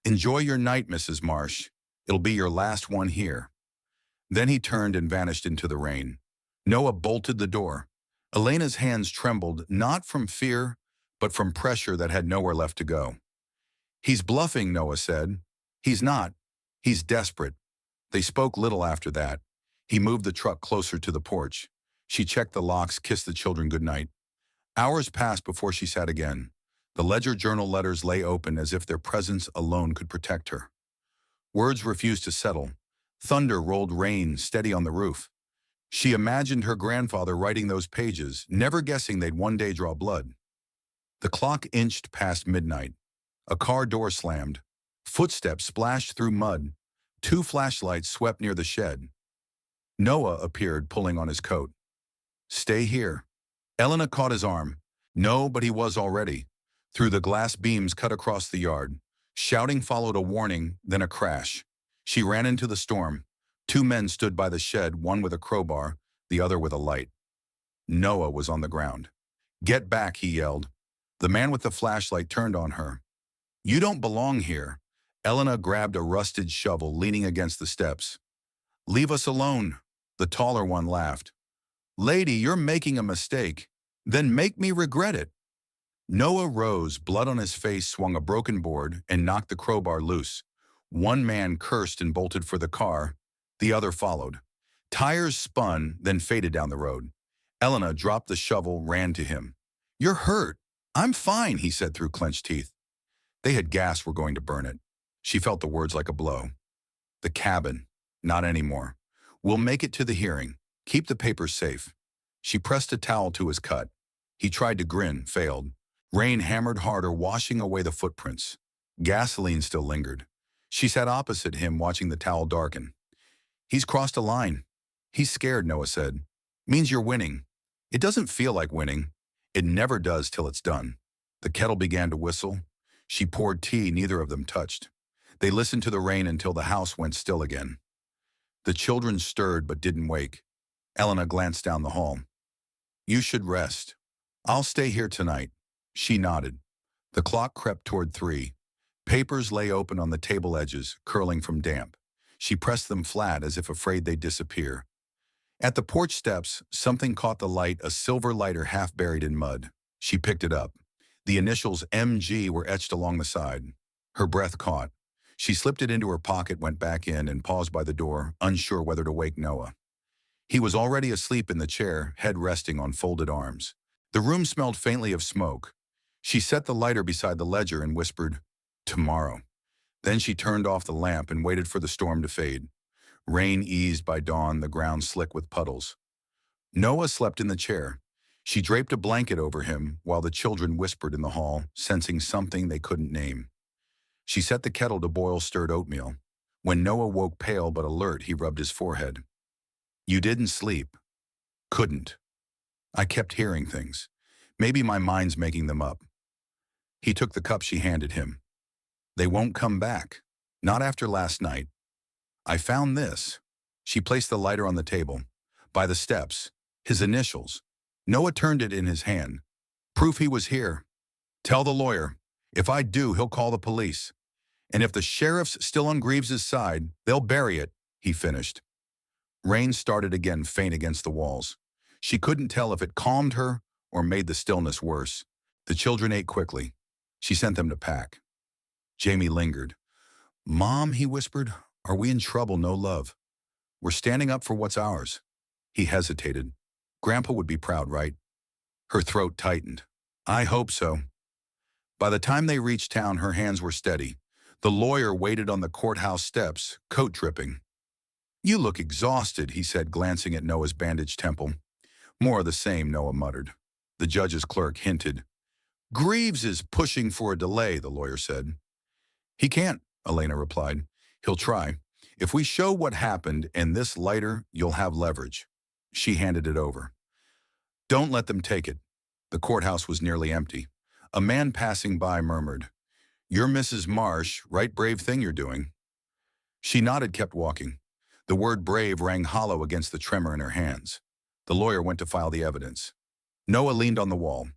Speaker 1: Enjoy your night, Mrs. Marsh. It'll be your last one here. Then he turned and vanished into the rain. Noah bolted the door. Elena's hands trembled, not from fear, but from pressure that had nowhere left to go. He's bluffing, Noah said. He's not. He's desperate. They spoke little after that. He moved the truck closer to the porch. She checked the locks, kissed the children goodnight. Hours passed before she sat again. The ledger journal letters lay open as if their presence alone could protect her. Words refused to settle. Thunder rolled rain steady on the roof. She imagined her grandfather writing those pages, never guessing they'd one day draw blood. The clock inched past midnight. A car door slammed. Footsteps splashed through mud. Two flashlights swept near the shed. Noah appeared, pulling on his coat. "Stay here." Elena caught his arm. No, but he was already. Through the glass beams cut across the yard. Shouting followed a warning, then a crash. She ran into the storm. Two men stood by the shed, one with a crowbar, the other with a light. Noah was on the ground. "Get back," he yelled. The man with the flashlight turned on her. "You don't belong here." Elena grabbed a rusted shovel, leaning against the steps. "Leave us alone." The taller one laughed. "Lady, you're making a mistake. Then make me regret it." Noah rose, blood on his face, swung a broken board, and knocked the crowbar loose. One man cursed and bolted for the car. The other followed. Tires spun, then faded down the road. Elena dropped the shovel, ran to him. "You're hurt." "I'm fine," he said through clenched teeth. They had gas were going to burn it. She felt the words like a blow. "The cabin. Not anymore. We'll make it to the hearing. Keep the papers safe." She pressed a towel to his cut. He tried to grin, failed. Rain hammered harder, washing away the footprints. Gasoline still lingered. She sat opposite him, watching the towel darken. "He's crossed a line." "He's scared," Noah said. "Means you're winning." "It doesn't feel like winning." "It never does till it's done." The kettle began to whistle. She poured tea neither of them touched. They listened to the rain until the house went still again. The children stirred but didn't wake. Elena glanced down the hall. "You should rest." "I'll stay here tonight." She nodded. The clock crept toward 3. Papers lay open on the table edges, curling from damp. She pressed them flat as if afraid they'd disappear. At the porch steps, something caught the light, a silver lighter half buried in mud. She picked it up. The initials MG were etched along the side. Her breath caught. She slipped it into her pocket, went back in, and paused by the door, unsure whether to wake Noah. He was already asleep in the chair, head resting on folded arms. The room smelled faintly of smoke. She set the lighter beside the ledger and whispered, "Tomorrow." Then she turned off the lamp and waited for the storm to fade. Rain eased by dawn, the ground slick with puddles. Noah slept in the chair. She draped a blanket over him while the children whispered in the hall, sensing something they couldn't name. She set the kettle to boil stirred oatmeal. When Noah woke pale but alert, he rubbed his forehead. "You didn't sleep." "Couldn't. I kept hearing things. Maybe my mind's making them up." He took the cup she handed him. "They won't come back. Not after last night. I found this." She placed the lighter on the table. By the steps. His initials. Noah turned it in his hand. "Proof he was here. Tell the lawyer. If I do, he'll call the police. And if the sheriff's still on Greaves's side, they'll bury it," he finished. Rain started again, faint against the walls. She couldn't tell if it calmed her or made the stillness worse. The children ate quickly. She sent them to pack. Jamie lingered. "Mom," he whispered, "are we in trouble? No love. We're standing up for what's ours." He hesitated. "Grandpa would be proud, right?" Her throat tightened. "I hope so." By the time they reached town, her hands were steady. The lawyer waited on the courthouse steps, coat dripping. "You look exhausted," he said, glancing at Noah's bandaged temple. "More of the same," Noah muttered. The judge's clerk hinted. "Greaves is pushing for a delay," the lawyer said. "He can't," Elena replied. "He'll try. If we show what happened and this lighter, you'll have leverage." She handed it over. "Don't let them take it." The courthouse was nearly empty. A man passing by murmured, "You're Mrs. Marsh, right brave thing you're doing." She nodded, kept walking. The word brave rang hollow against the tremor in her hands. The lawyer went to file the evidence. Noah leaned on the wall.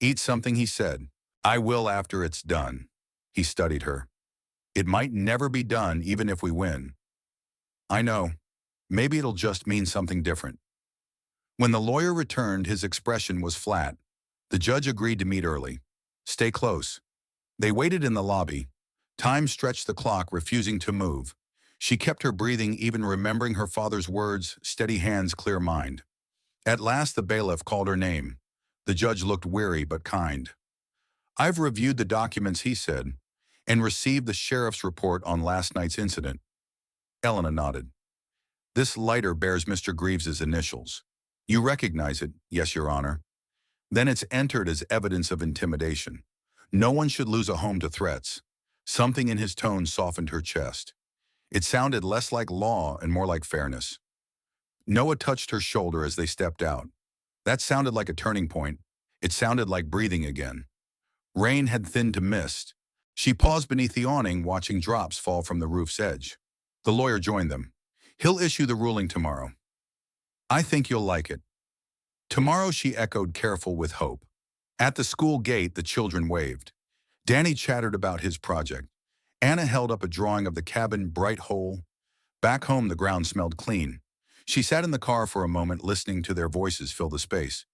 Speaker 1: "Eat something," he said. "I will after it's done." He studied her. "It might never be done, even if we win." "I know. Maybe it'll just mean something different." When the lawyer returned, his expression was flat. The judge agreed to meet early. "Stay close." They waited in the lobby. Time stretched the clock, refusing to move. She kept her breathing, even remembering her father's words, steady hands, clear mind. At last the bailiff called her name. The judge looked weary but kind. "I've reviewed the documents," he said, "and received the sheriff's report on last night's incident." Elena nodded. "This lighter bears Mr. Greaves's initials. You recognize it?" "Yes, Your Honor." "Then it's entered as evidence of intimidation. No one should lose a home to threats." Something in his tone softened her chest. It sounded less like law and more like fairness. Noah touched her shoulder as they stepped out. That sounded like a turning point. It sounded like breathing again. Rain had thinned to mist. She paused beneath the awning, watching drops fall from the roof's edge. The lawyer joined them. "He'll issue the ruling tomorrow." "I think you'll like it." "Tomorrow," she echoed, careful with hope. At the school gate, the children waved. Danny chattered about his project. Anna held up a drawing of the cabin, bright whole. Back home, the ground smelled clean. She sat in the car for a moment, listening to their voices fill the space.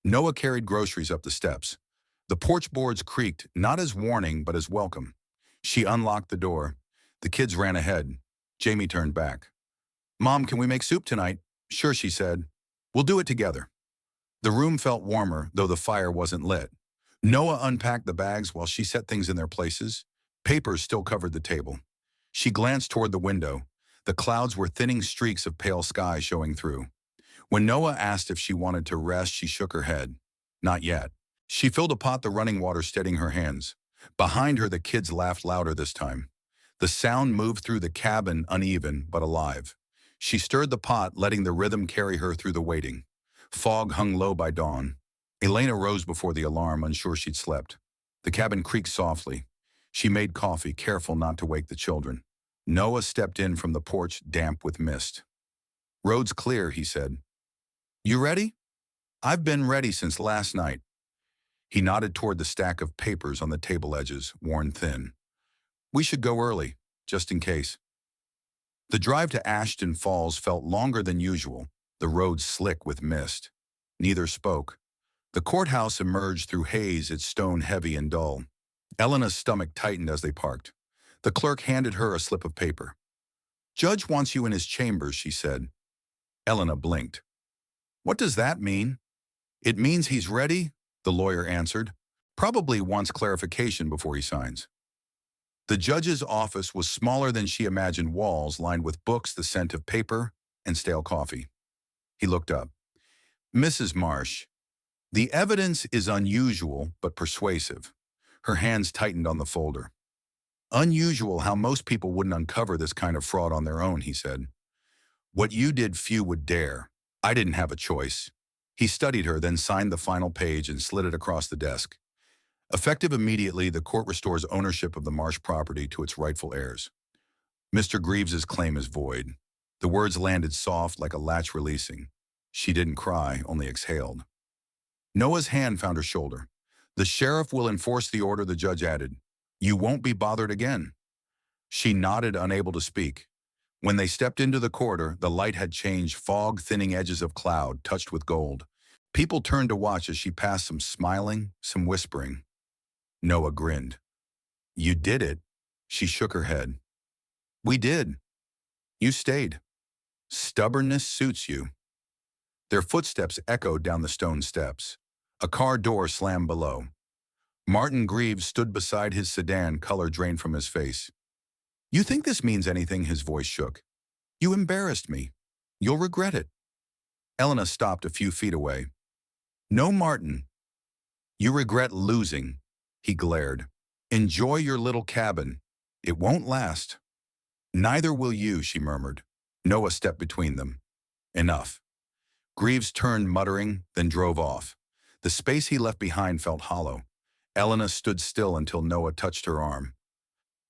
Speaker 1: Noah carried groceries up the steps. The porch boards creaked, not as warning, but as welcome. She unlocked the door. The kids ran ahead. Jamie turned back. "Mom, can we make soup tonight?" "Sure," she said. "We'll do it together." The room felt warmer, though the fire wasn't lit. Noah unpacked the bags while she set things in their places. Papers still covered the table. She glanced toward the window. The clouds were thinning streaks of pale sky showing through. When Noah asked if she wanted to rest, she shook her head. Not yet. She filled a pot, the running water steadying her hands. Behind her, the kids laughed louder this time. The sound moved through the cabin, uneven but alive. She stirred the pot, letting the rhythm carry her through the waiting. Fog hung low by dawn. Elena rose before the alarm, unsure she'd slept. The cabin creaked softly. She made coffee, careful not to wake the children. Noah stepped in from the porch, damp with mist. "Road's clear," he said. "You ready?" "I've been ready since last night." He nodded toward the stack of papers on the table edges, worn thin. "We should go early, just in case." The drive to Ashton Falls felt longer than usual, the road slick with mist. Neither spoke. The courthouse emerged through haze, its stone heavy and dull. Elena's stomach tightened as they parked. The clerk handed her a slip of paper. "Judge wants you in his chambers," she said. Elena blinked. "What does that mean?" "It means he's ready," the lawyer answered. "Probably wants clarification before he signs." The judge's office was smaller than she imagined, walls lined with books, the scent of paper, and stale coffee. He looked up. "Mrs. Marsh, the evidence is unusual but persuasive." Her hands tightened on the folder. "Unusual how most people wouldn't uncover this kind of fraud on their own," he said. "What you did, few would dare. I didn't have a choice." He studied her, then signed the final page and slid it across the desk. "Effective immediately, the court restores ownership of the Marsh property to its rightful heirs. Mr. Greaves's claim is void." The words landed soft, like a latch releasing. She didn't cry, only exhaled. Noah's hand found her shoulder. "The sheriff will enforce the order," the judge added. "You won't be bothered again." She nodded, unable to speak. When they stepped into the corridor, the light had changed, fog, thinning edges of cloud, touched with gold. People turned to watch as she passed, some smiling, some whispering. Noah grinned. "You did it." She shook her head. "We did. You stayed. Stubbornness suits you." Their footsteps echoed down the stone steps. A car door slammed below. Martin Greaves stood beside his sedan, color drained from his face. "You think this means anything?" His voice shook. "You embarrassed me. You'll regret it." Elena stopped a few feet away. "No, Martin. You regret losing." He glared. "Enjoy your little cabin. It won't last." "Neither will you," she murmured. Noah stepped between them. "Enough." Greaves turned, muttering, then drove off. The space he left behind felt hollow. Elena stood still until Noah touched her arm.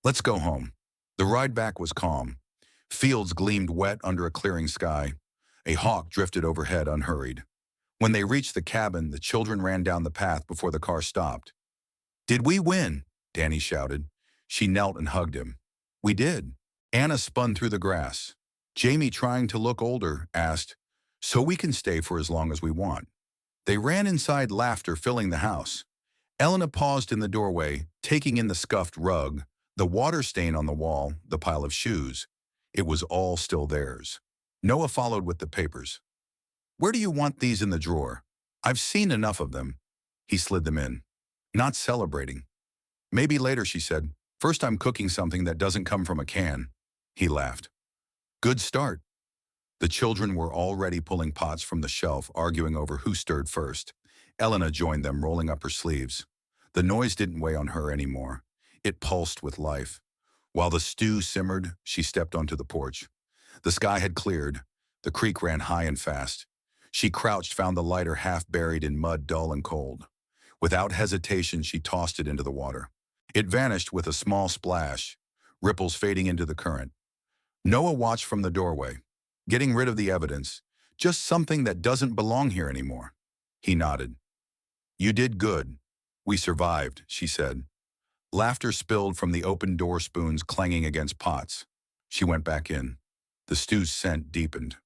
Speaker 1: "Let's go home." The ride back was calm. Fields gleamed wet under a clearing sky. A hawk drifted overhead, unhurried. When they reached the cabin, the children ran down the path before the car stopped. "Did we win?" Danny shouted. She knelt and hugged him. "We did." Anna spun through the grass. Jamie, trying to look older, asked, "So we can stay for as long as we want?" They ran inside, laughter filling the house. Elena paused in the doorway, taking in the scuffed rug, the water stain on the wall, the pile of shoes. It was all still theirs. Noah followed with the papers. "Where do you want these in the drawer? I've seen enough of them." He slid them in. "Not celebrating." "Maybe later," she said. "First I'm cooking something that doesn't come from a can." He laughed. "Good start." The children were already pulling pots from the shelf, arguing over who stirred first. Elena joined them, rolling up her sleeves. The noise didn't weigh on her anymore. It pulsed with life. While the stew simmered, she stepped onto the porch. The sky had cleared. The creek ran high and fast. She crouched, found the lighter half buried in mud, dull and cold. Without hesitation, she tossed it into the water. It vanished with a small splash, ripples fading into the current. Noah watched from the doorway, getting rid of the evidence, just something that doesn't belong here anymore. He nodded. "You did good. We survived," she said. Laughter spilled from the open door, spoons clanging against pots. She went back in. The stew's scent deepened.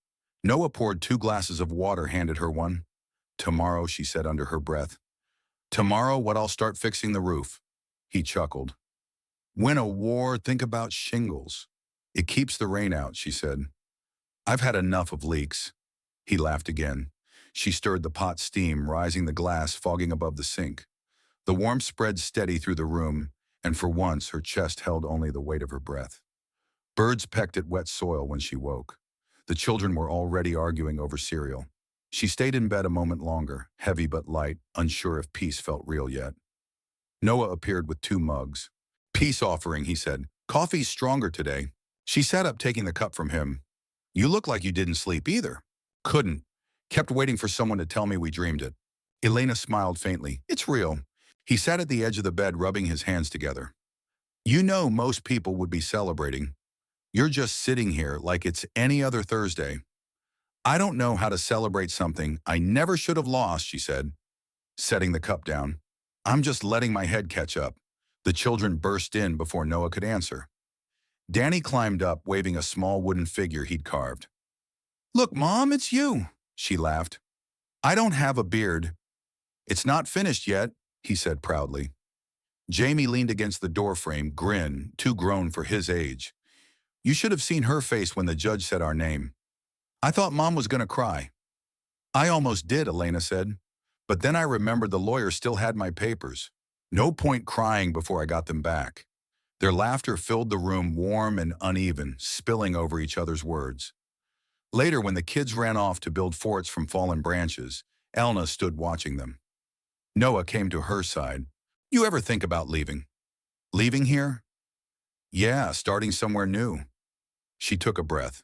Speaker 1: Noah poured 2 glasses of water, handed her one. "Tomorrow," she said under her breath. "Tomorrow, I'll start fixing the roof." He chuckled. "Win a war, think about shingles. It keeps the rain out," she said. "I've had enough of leaks." He laughed again. She stirred the pot steam, rising the glass, fogging above the sink. The warmth spread steady through the room, and for once her chest held only the weight of her breath. Birds pecked at wet soil when she woke. The children were already arguing over cereal. She stayed in bed a moment longer, heavy but light, unsure if peace felt real yet. Noah appeared with 2 mugs. "Peace offering," he said. "Coffee's stronger today." She sat up, taking the cup from him. "You look like you didn't sleep either." "Couldn't. Kept waiting for someone to tell me we dreamed it." Elena smiled faintly. "It's real." He sat at the edge of the bed, rubbing his hands together. "You know most people would be celebrating. You're just sitting here like it's any other Thursday." "I don't know how to celebrate something I never should have lost," she said, setting the cup down. "I'm just letting my head catch up." The children burst in before Noah could answer. Danny climbed up, waving a small wooden figure he'd carved. "Look, Mom, it's you," she laughed. "I don't have a beard." "It's not finished yet," he said proudly. Jamie leaned against the doorframe, grin, too grown for his age. "You should have seen her face when the judge said our name. I thought Mom was going to cry." "I almost did," Elena said. "But then I remembered the lawyer still had my papers. No point crying before I got them back." Their laughter filled the room, warm and uneven, spilling over each other's words. Later, when the kids ran off to build forts from fallen branches, Elna stood watching them. Noah came to her side. "You ever think about leaving?" "Leaving here?" "Yeah, starting somewhere new." She took a breath.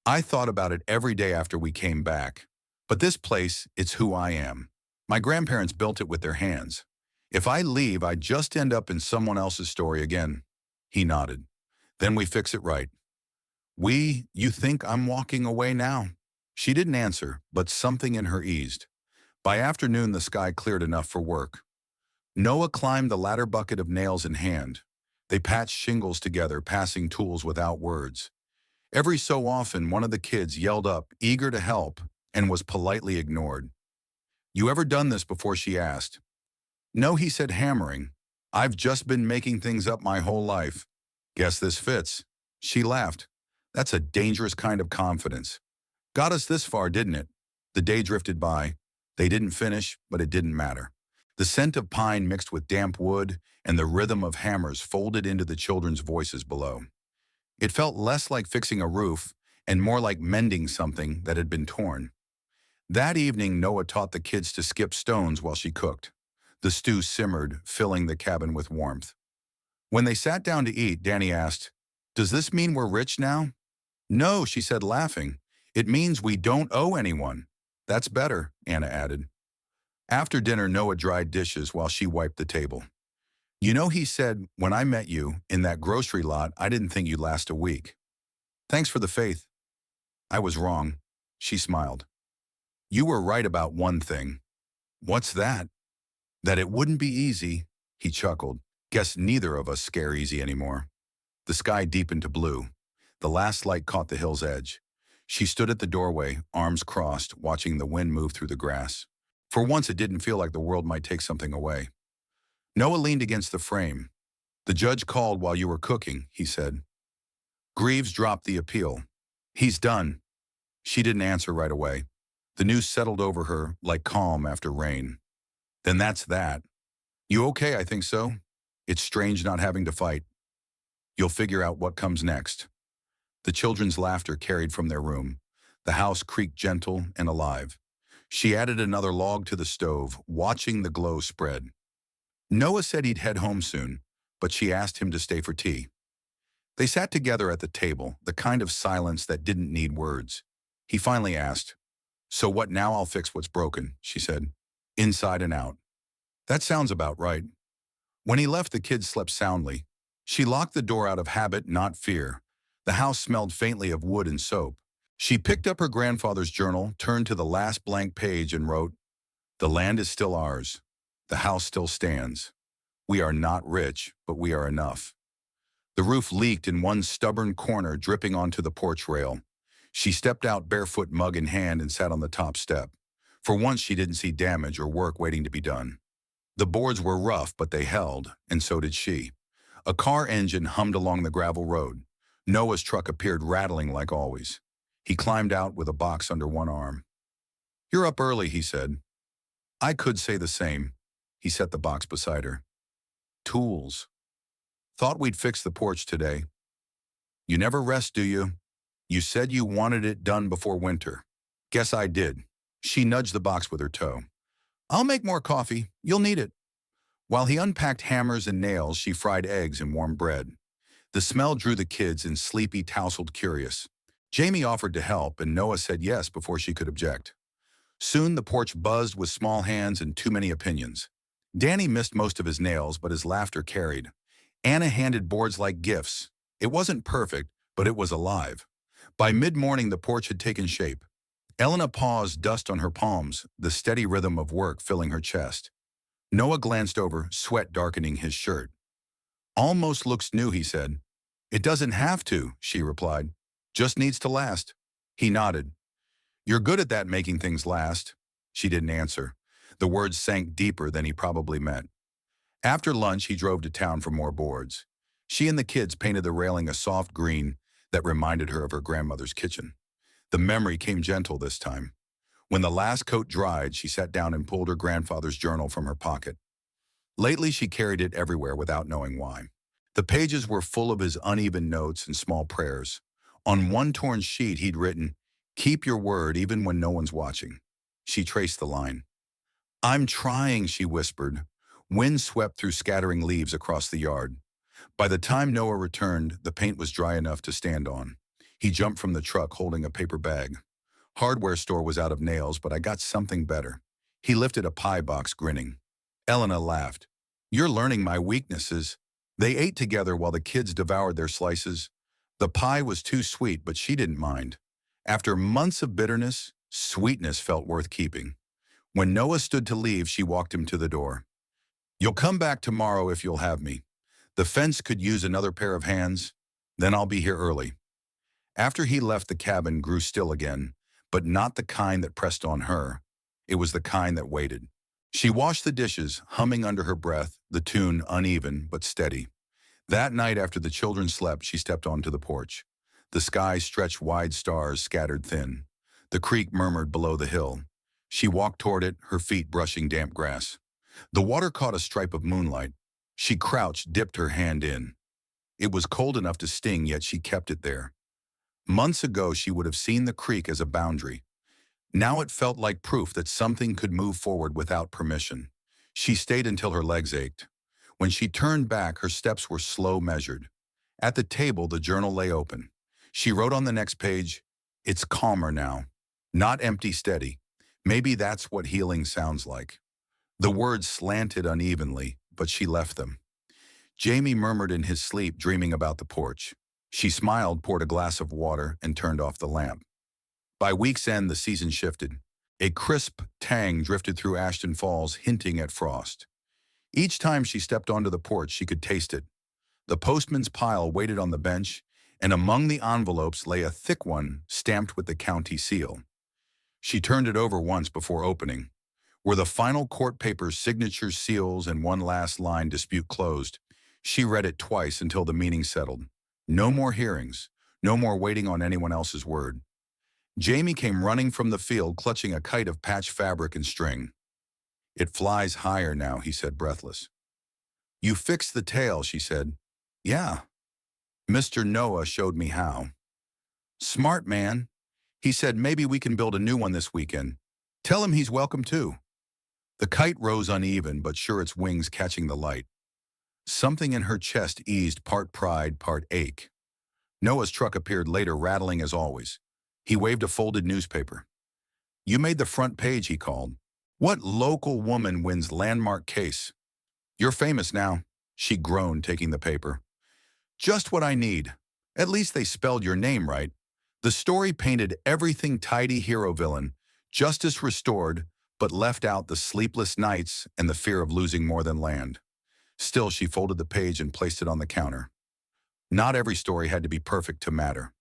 Speaker 1: "I thought about it every day after we came back. But this place, it's who I am. My grandparents built it with their hands. If I leave, I just end up in someone else's story again." He nodded. "Then we fix it right." You think I'm walking away now?" She didn't answer, but something in her eased. By afternoon, the sky cleared enough for work. Noah climbed the ladder, bucket of nails in hand. They patched shingles together, passing tools without words. Every so often, one of the kids yelled up, eager to help, and was politely ignored. "You ever done this before?" she asked. "No," he said, hammering. "I've just been making things up my whole life." "Guess this fits." She laughed. "That's a dangerous kind of confidence. Got us this far, didn't it?" The day drifted by. They didn't finish, but it didn't matter. The scent of pine mixed with damp wood and the rhythm of hammers folded into the children's voices below. It felt less like fixing a roof and more like mending something that had been torn. That evening, Noah taught the kids to skip stones while she cooked. The stew simmered, filling the cabin with warmth. When they sat down to eat, Danny asked, "Does this mean we're rich now?" "No," she said, laughing. "It means we don't owe anyone." "That's better," Anna added. After dinner, Noah dried dishes while she wiped the table. "You know," he said, "when I met you in that grocery lot, I didn't think you'd last a week." "Thanks for the faith." "I was wrong." She smiled. "You were right about one thing." "What's that?" "That it wouldn't be easy." He chuckled. "Guess neither of us scare easy anymore." The sky deepened to blue. The last light caught the hill's edge. She stood at the doorway, arms crossed, watching the wind move through the grass. For once, it didn't feel like the world might take something away. Noah leaned against the frame. "The judge called while you were cooking," he said. Greaves dropped the appeal. He's done. She didn't answer right away. The news settled over her like calm after rain. Then that's that. You okay? I think so. It's strange not having to fight. You'll figure out what comes next. The children's laughter carried from their room. The house creaked gentle and alive. She added another log to the stove, watching the glow spread. Noah said he'd head home soon, but she asked him to stay for tea. They sat together at the table, the kind of silence that didn't need words. He finally asked, "So what now? I'll fix what's broken," she said. "Inside and out." "That sounds about right." When he left, the kids slept soundly. She locked the door out of habit, not fear. The house smelled faintly of wood and soap. She picked up her grandfather's journal, turned to the last blank page and wrote, "The land is still ours. The house still stands. We are not rich, but we are enough." The roof leaked in one stubborn corner, dripping onto the porch rail. She stepped out, barefoot, mug in hand, and sat on the top step. For once, she didn't see damage or work waiting to be done. The boards were rough, but they held, and so did she. A car engine hummed along the gravel road. Noah's truck appeared, rattling like always. He climbed out with a box under one arm. "You're up early," he said. "I could say the same." He set the box beside her. "Tools. Thought we'd fix the porch today." "You never rest, do you? You said you wanted it done before winter." "Guess I did." She nudged the box with her toe. "I'll make more coffee. You'll need it." While he unpacked hammers and nails, she fried eggs and warmed bread. The smell drew the kids in, sleepy, tousled, curious. Jamie offered to help, and Noah said yes before she could object. Soon the porch buzzed with small hands and too many opinions. Danny missed most of his nails, but his laughter carried. Anna handed boards like gifts. It wasn't perfect, but it was alive. By mid-morning, the porch had taken shape. Elena paused, dust on her palms, the steady rhythm of work filling her chest. Noah glanced over, sweat darkening his shirt. "Almost looks new," he said. "It doesn't have to," she replied. "Just needs to last." He nodded. "You're good at that, making things last." She didn't answer. The words sank deeper than he probably meant. After lunch, he drove to town for more boards. She and the kids painted the railing a soft green that reminded her of her grandmother's kitchen. The memory came gentle this time. When the last coat dried, she sat down and pulled her grandfather's journal from her pocket. Lately, she carried it everywhere without knowing why. The pages were full of his uneven notes and small prayers. On one torn sheet, he'd written, "Keep your word even when no one's watching." She traced the line. "I'm trying," she whispered. Wind swept through scattering leaves across the yard. By the time Noah returned, the paint was dry enough to stand on. He jumped from the truck holding a paper bag. "Hardware store was out of nails, but I got something better." He lifted a pie box, grinning. Elena laughed. "You're learning my weaknesses." They ate together while the kids devoured their slices. The pie was too sweet, but she didn't mind. After months of bitterness, sweetness felt worth keeping. When Noah stood to leave, she walked him to the door. "You'll come back tomorrow if you'll have me. The fence could use another pair of hands. Then I'll be here early." After he left, the cabin grew still again, but not the kind that pressed on her. It was the kind that waited. She washed the dishes, humming under her breath, the tune uneven but steady. That night, after the children slept, she stepped onto the porch. The sky stretched wide, stars scattered thin. The creek murmured below the hill. She walked toward it, her feet brushing damp grass. The water caught a stripe of moonlight. She crouched, dipped her hand in. It was cold enough to sting, yet she kept it there. Months ago, she would have seen the creek as a boundary. Now it felt like proof that something could move forward without permission. She stayed until her legs ached. When she turned back, her steps were slow, measured. At the table, the journal lay open. She wrote on the next page, "It's calmer now. Not empty, steady. Maybe that's what healing sounds like." The words slanted unevenly, but she left them. Jamie murmured in his sleep, dreaming about the porch. She smiled, poured a glass of water, and turned off the lamp. By week's end, the season shifted. A crisp tang drifted through Ashton Falls, hinting at frost. Each time she stepped onto the porch, she could taste it. The postman's pile waited on the bench, and among the envelopes lay a thick one stamped with the county seal. She turned it over once before opening. Were the final court papers, signatures, seals, and one last line, "Dispute closed." She read it twice until the meaning settled. No more hearings. No more waiting on anyone else's word. Jamie came running from the field, clutching a kite of patched fabric and string. It flies higher now, he said, breathless. You fixed the tail, she said. Yeah. Mr. Noah showed me how. Smart man. He said maybe we can build a new one this weekend. Tell him he's welcome too. The kite rose uneven, but sure its wings catching the light. Something in her chest eased, part pride, part ache. Noah's truck appeared later, rattling as always. He waved a folded newspaper. You made the front page, he called. What local woman wins landmark case? You're famous now, she groaned, taking the paper. Just what I need. At least they spelled your name right. The story painted everything tidy hero villain, justice restored, but left out the sleepless nights and the fear of losing more than land. Still, she folded the page and placed it on the counter. Not every story had to be perfect to matter.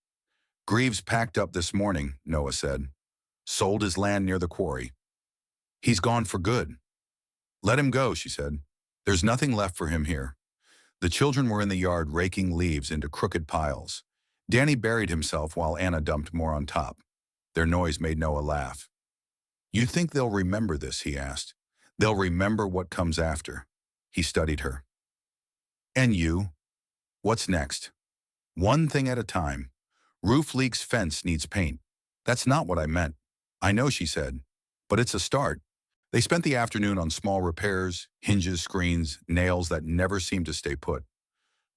Speaker 1: Greaves packed up this morning, Noah said. Sold his land near the quarry. He's gone for good. Let him go, she said. There's nothing left for him here. The children were in the yard raking leaves into crooked piles. Danny buried himself while Anna dumped more on top. Their noise made Noah laugh. You think they'll remember this, he asked. They'll remember what comes after. He studied her. And you? What's next? One thing at a time. Roof leaks, fence needs paint. That's not what I meant. I know, she said. But it's a start. They spent the afternoon on small repairs, hinges, screens, nails that never seemed to stay put.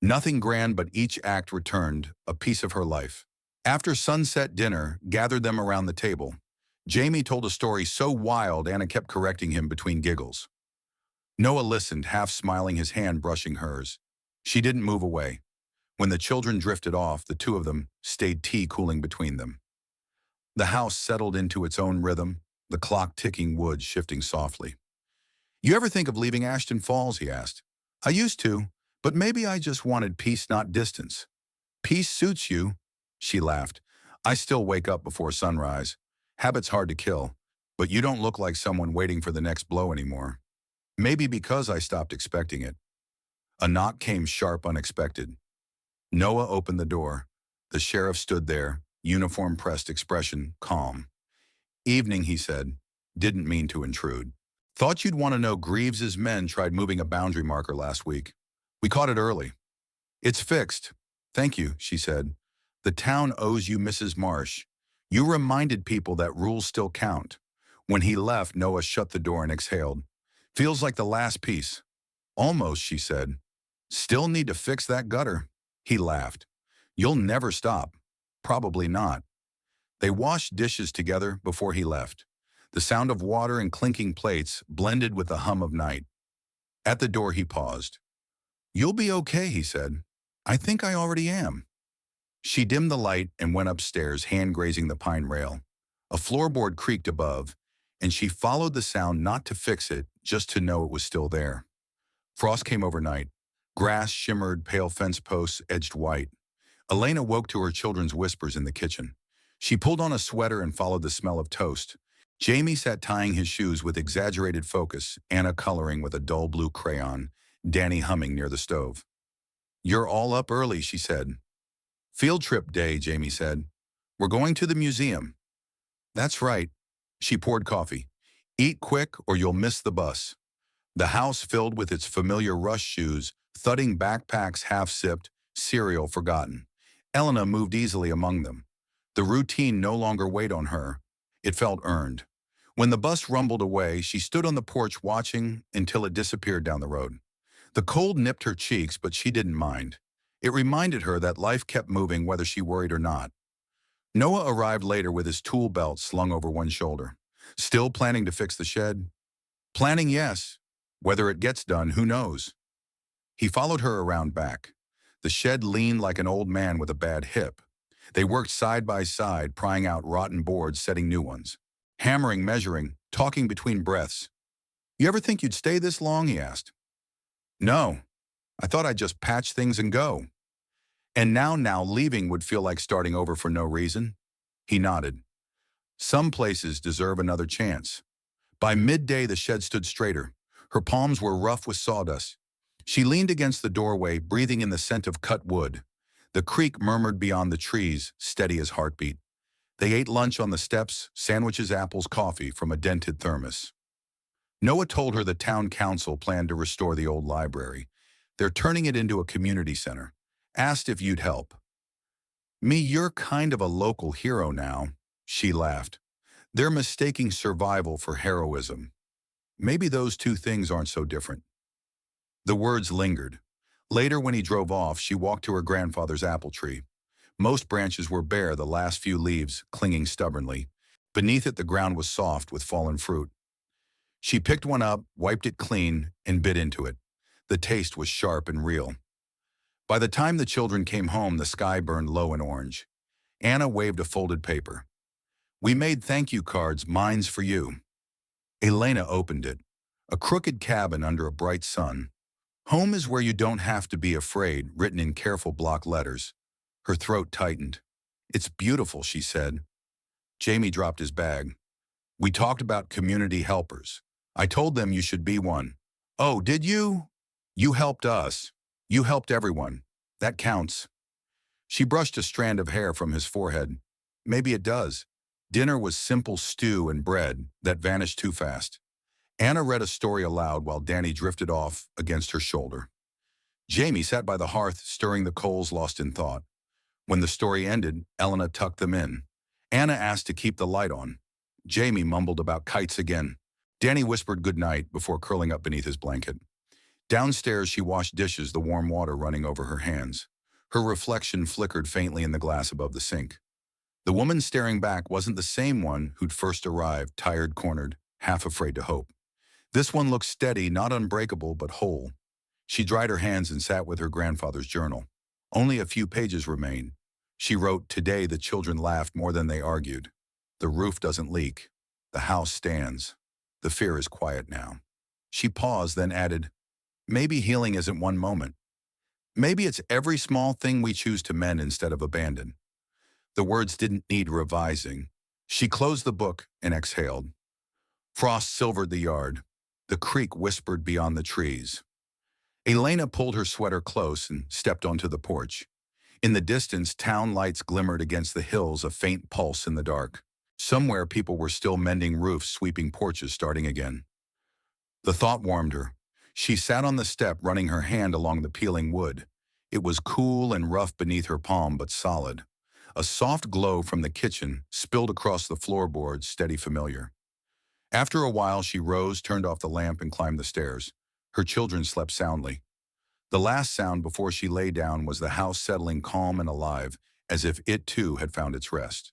Speaker 1: Nothing grand, but each act returned a piece of her life. After sunset dinner gathered them around the table, Jamie told a story so wild Anna kept correcting him between giggles. Noah listened, half smiling, his hand brushing hers. She didn't move away. When the children drifted off, the two of them stayed, tea cooling between them. The house settled into its own rhythm, the clock ticking, wood shifting softly. You ever think of leaving Ashton Falls, he asked. I used to, but maybe I just wanted peace, not distance. Peace suits you, she laughed. I still wake up before sunrise. Habit's hard to kill, but you don't look like someone waiting for the next blow anymore. Maybe because I stopped expecting it. A knock came sharp, unexpected. Noah opened the door. The sheriff stood there, uniform pressed, expression calm. Evening, he said. Didn't mean to intrude. Thought you'd want to know Greaves's men tried moving a boundary marker last week. We caught it early. It's fixed. Thank you, she said. The town owes you, Mrs. Marsh. You reminded people that rules still count. When he left, Noah shut the door and exhaled. Feels like the last piece. Almost, she said. Still need to fix that gutter. He laughed. You'll never stop. Probably not. They washed dishes together before he left. The sound of water and clinking plates blended with the hum of night. At the door, he paused. You'll be okay, he said. I think I already am. She dimmed the light and went upstairs, hand grazing the pine rail. A floorboard creaked above, and she followed the sound, not to fix it, just to know it was still there. Frost came overnight. Grass shimmered, pale fence posts edged white. Elena woke to her children's whispers in the kitchen. She pulled on a sweater and followed the smell of toast. Jamie sat tying his shoes with exaggerated focus, Anna coloring with a dull blue crayon, Danny humming near the stove. You're all up early, she said. Field trip day, Jamie said. We're going to the museum. That's right. She poured coffee. Eat quick or you'll miss the bus. The house filled with its familiar rush shoes, thudding backpacks half-sipped, cereal forgotten. Elena moved easily among them. The routine no longer weighed on her. It felt earned. When the bus rumbled away, she stood on the porch watching until it disappeared down the road. The cold nipped her cheeks, but she didn't mind. It reminded her that life kept moving whether she worried or not. Noah arrived later with his tool belt slung over one shoulder. Still planning to fix the shed? Planning, yes. Whether it gets done, who knows? He followed her around back. The shed leaned like an old man with a bad hip. They worked side by side, prying out rotten boards, setting new ones. Hammering, measuring, talking between breaths. You ever think you'd stay this long, he asked. No. I thought I'd just patch things and go. And now leaving would feel like starting over for no reason? He nodded. Some places deserve another chance. By midday, the shed stood straighter. Her palms were rough with sawdust. She leaned against the doorway, breathing in the scent of cut wood. The creek murmured beyond the trees, steady as heartbeat. They ate lunch on the steps, sandwiches, apples, coffee from a dented thermos. Noah told her the town council planned to restore the old library. They're turning it into a community center. Asked if you'd help. Me, you're kind of a local hero now, she laughed. They're mistaking survival for heroism. Maybe those two things aren't so different. The words lingered. Later, when he drove off, she walked to her grandfather's apple tree. Most branches were bare, the last few leaves clinging stubbornly. Beneath it, the ground was soft with fallen fruit. She picked one up, wiped it clean, and bit into it. The taste was sharp and real. By the time the children came home, the sky burned low and orange. Anna waved a folded paper. We made thank you cards, mine's for you. Elena opened it. A crooked cabin under a bright sun. Home is where you don't have to be afraid, written in careful block letters. Her throat tightened. It's beautiful, she said. Jamie dropped his bag. We talked about community helpers. I told them you should be one. Oh, did you? You helped us. You helped everyone. That counts. She brushed a strand of hair from his forehead. Maybe it does. Dinner was simple stew and bread that vanished too fast. Anna read a story aloud while Danny drifted off against her shoulder. Jamie sat by the hearth, stirring the coals, lost in thought. When the story ended, Elena tucked them in. Anna asked to keep the light on. Jamie mumbled about kites again. Danny whispered goodnight before curling up beneath his blanket. Downstairs, she washed dishes, the warm water running over her hands. Her reflection flickered faintly in the glass above the sink. The woman staring back wasn't the same one who'd first arrived, tired, cornered, half afraid to hope. This one looked steady, not unbreakable, but whole. She dried her hands and sat with her grandfather's journal. Only a few pages remained. She wrote, "Today the children laughed more than they argued. The roof doesn't leak. The house stands. The fear is quiet now." She paused, then added, "Maybe healing isn't one moment. Maybe it's every small thing we choose to mend instead of abandon." The words didn't need revising. She closed the book and exhaled. Frost silvered the yard. The creek whispered beyond the trees. Elena pulled her sweater close and stepped onto the porch. In the distance, town lights glimmered against the hills, a faint pulse in the dark. Somewhere, people were still mending roofs, sweeping porches, starting again. The thought warmed her. She sat on the step, running her hand along the peeling wood. It was cool and rough beneath her palm, but solid. A soft glow from the kitchen spilled across the floorboards, steady, familiar. After a while, she rose, turned off the lamp, and climbed the stairs. Her children slept soundly. The last sound before she lay down was the house settling calm and alive, as if it too had found its rest.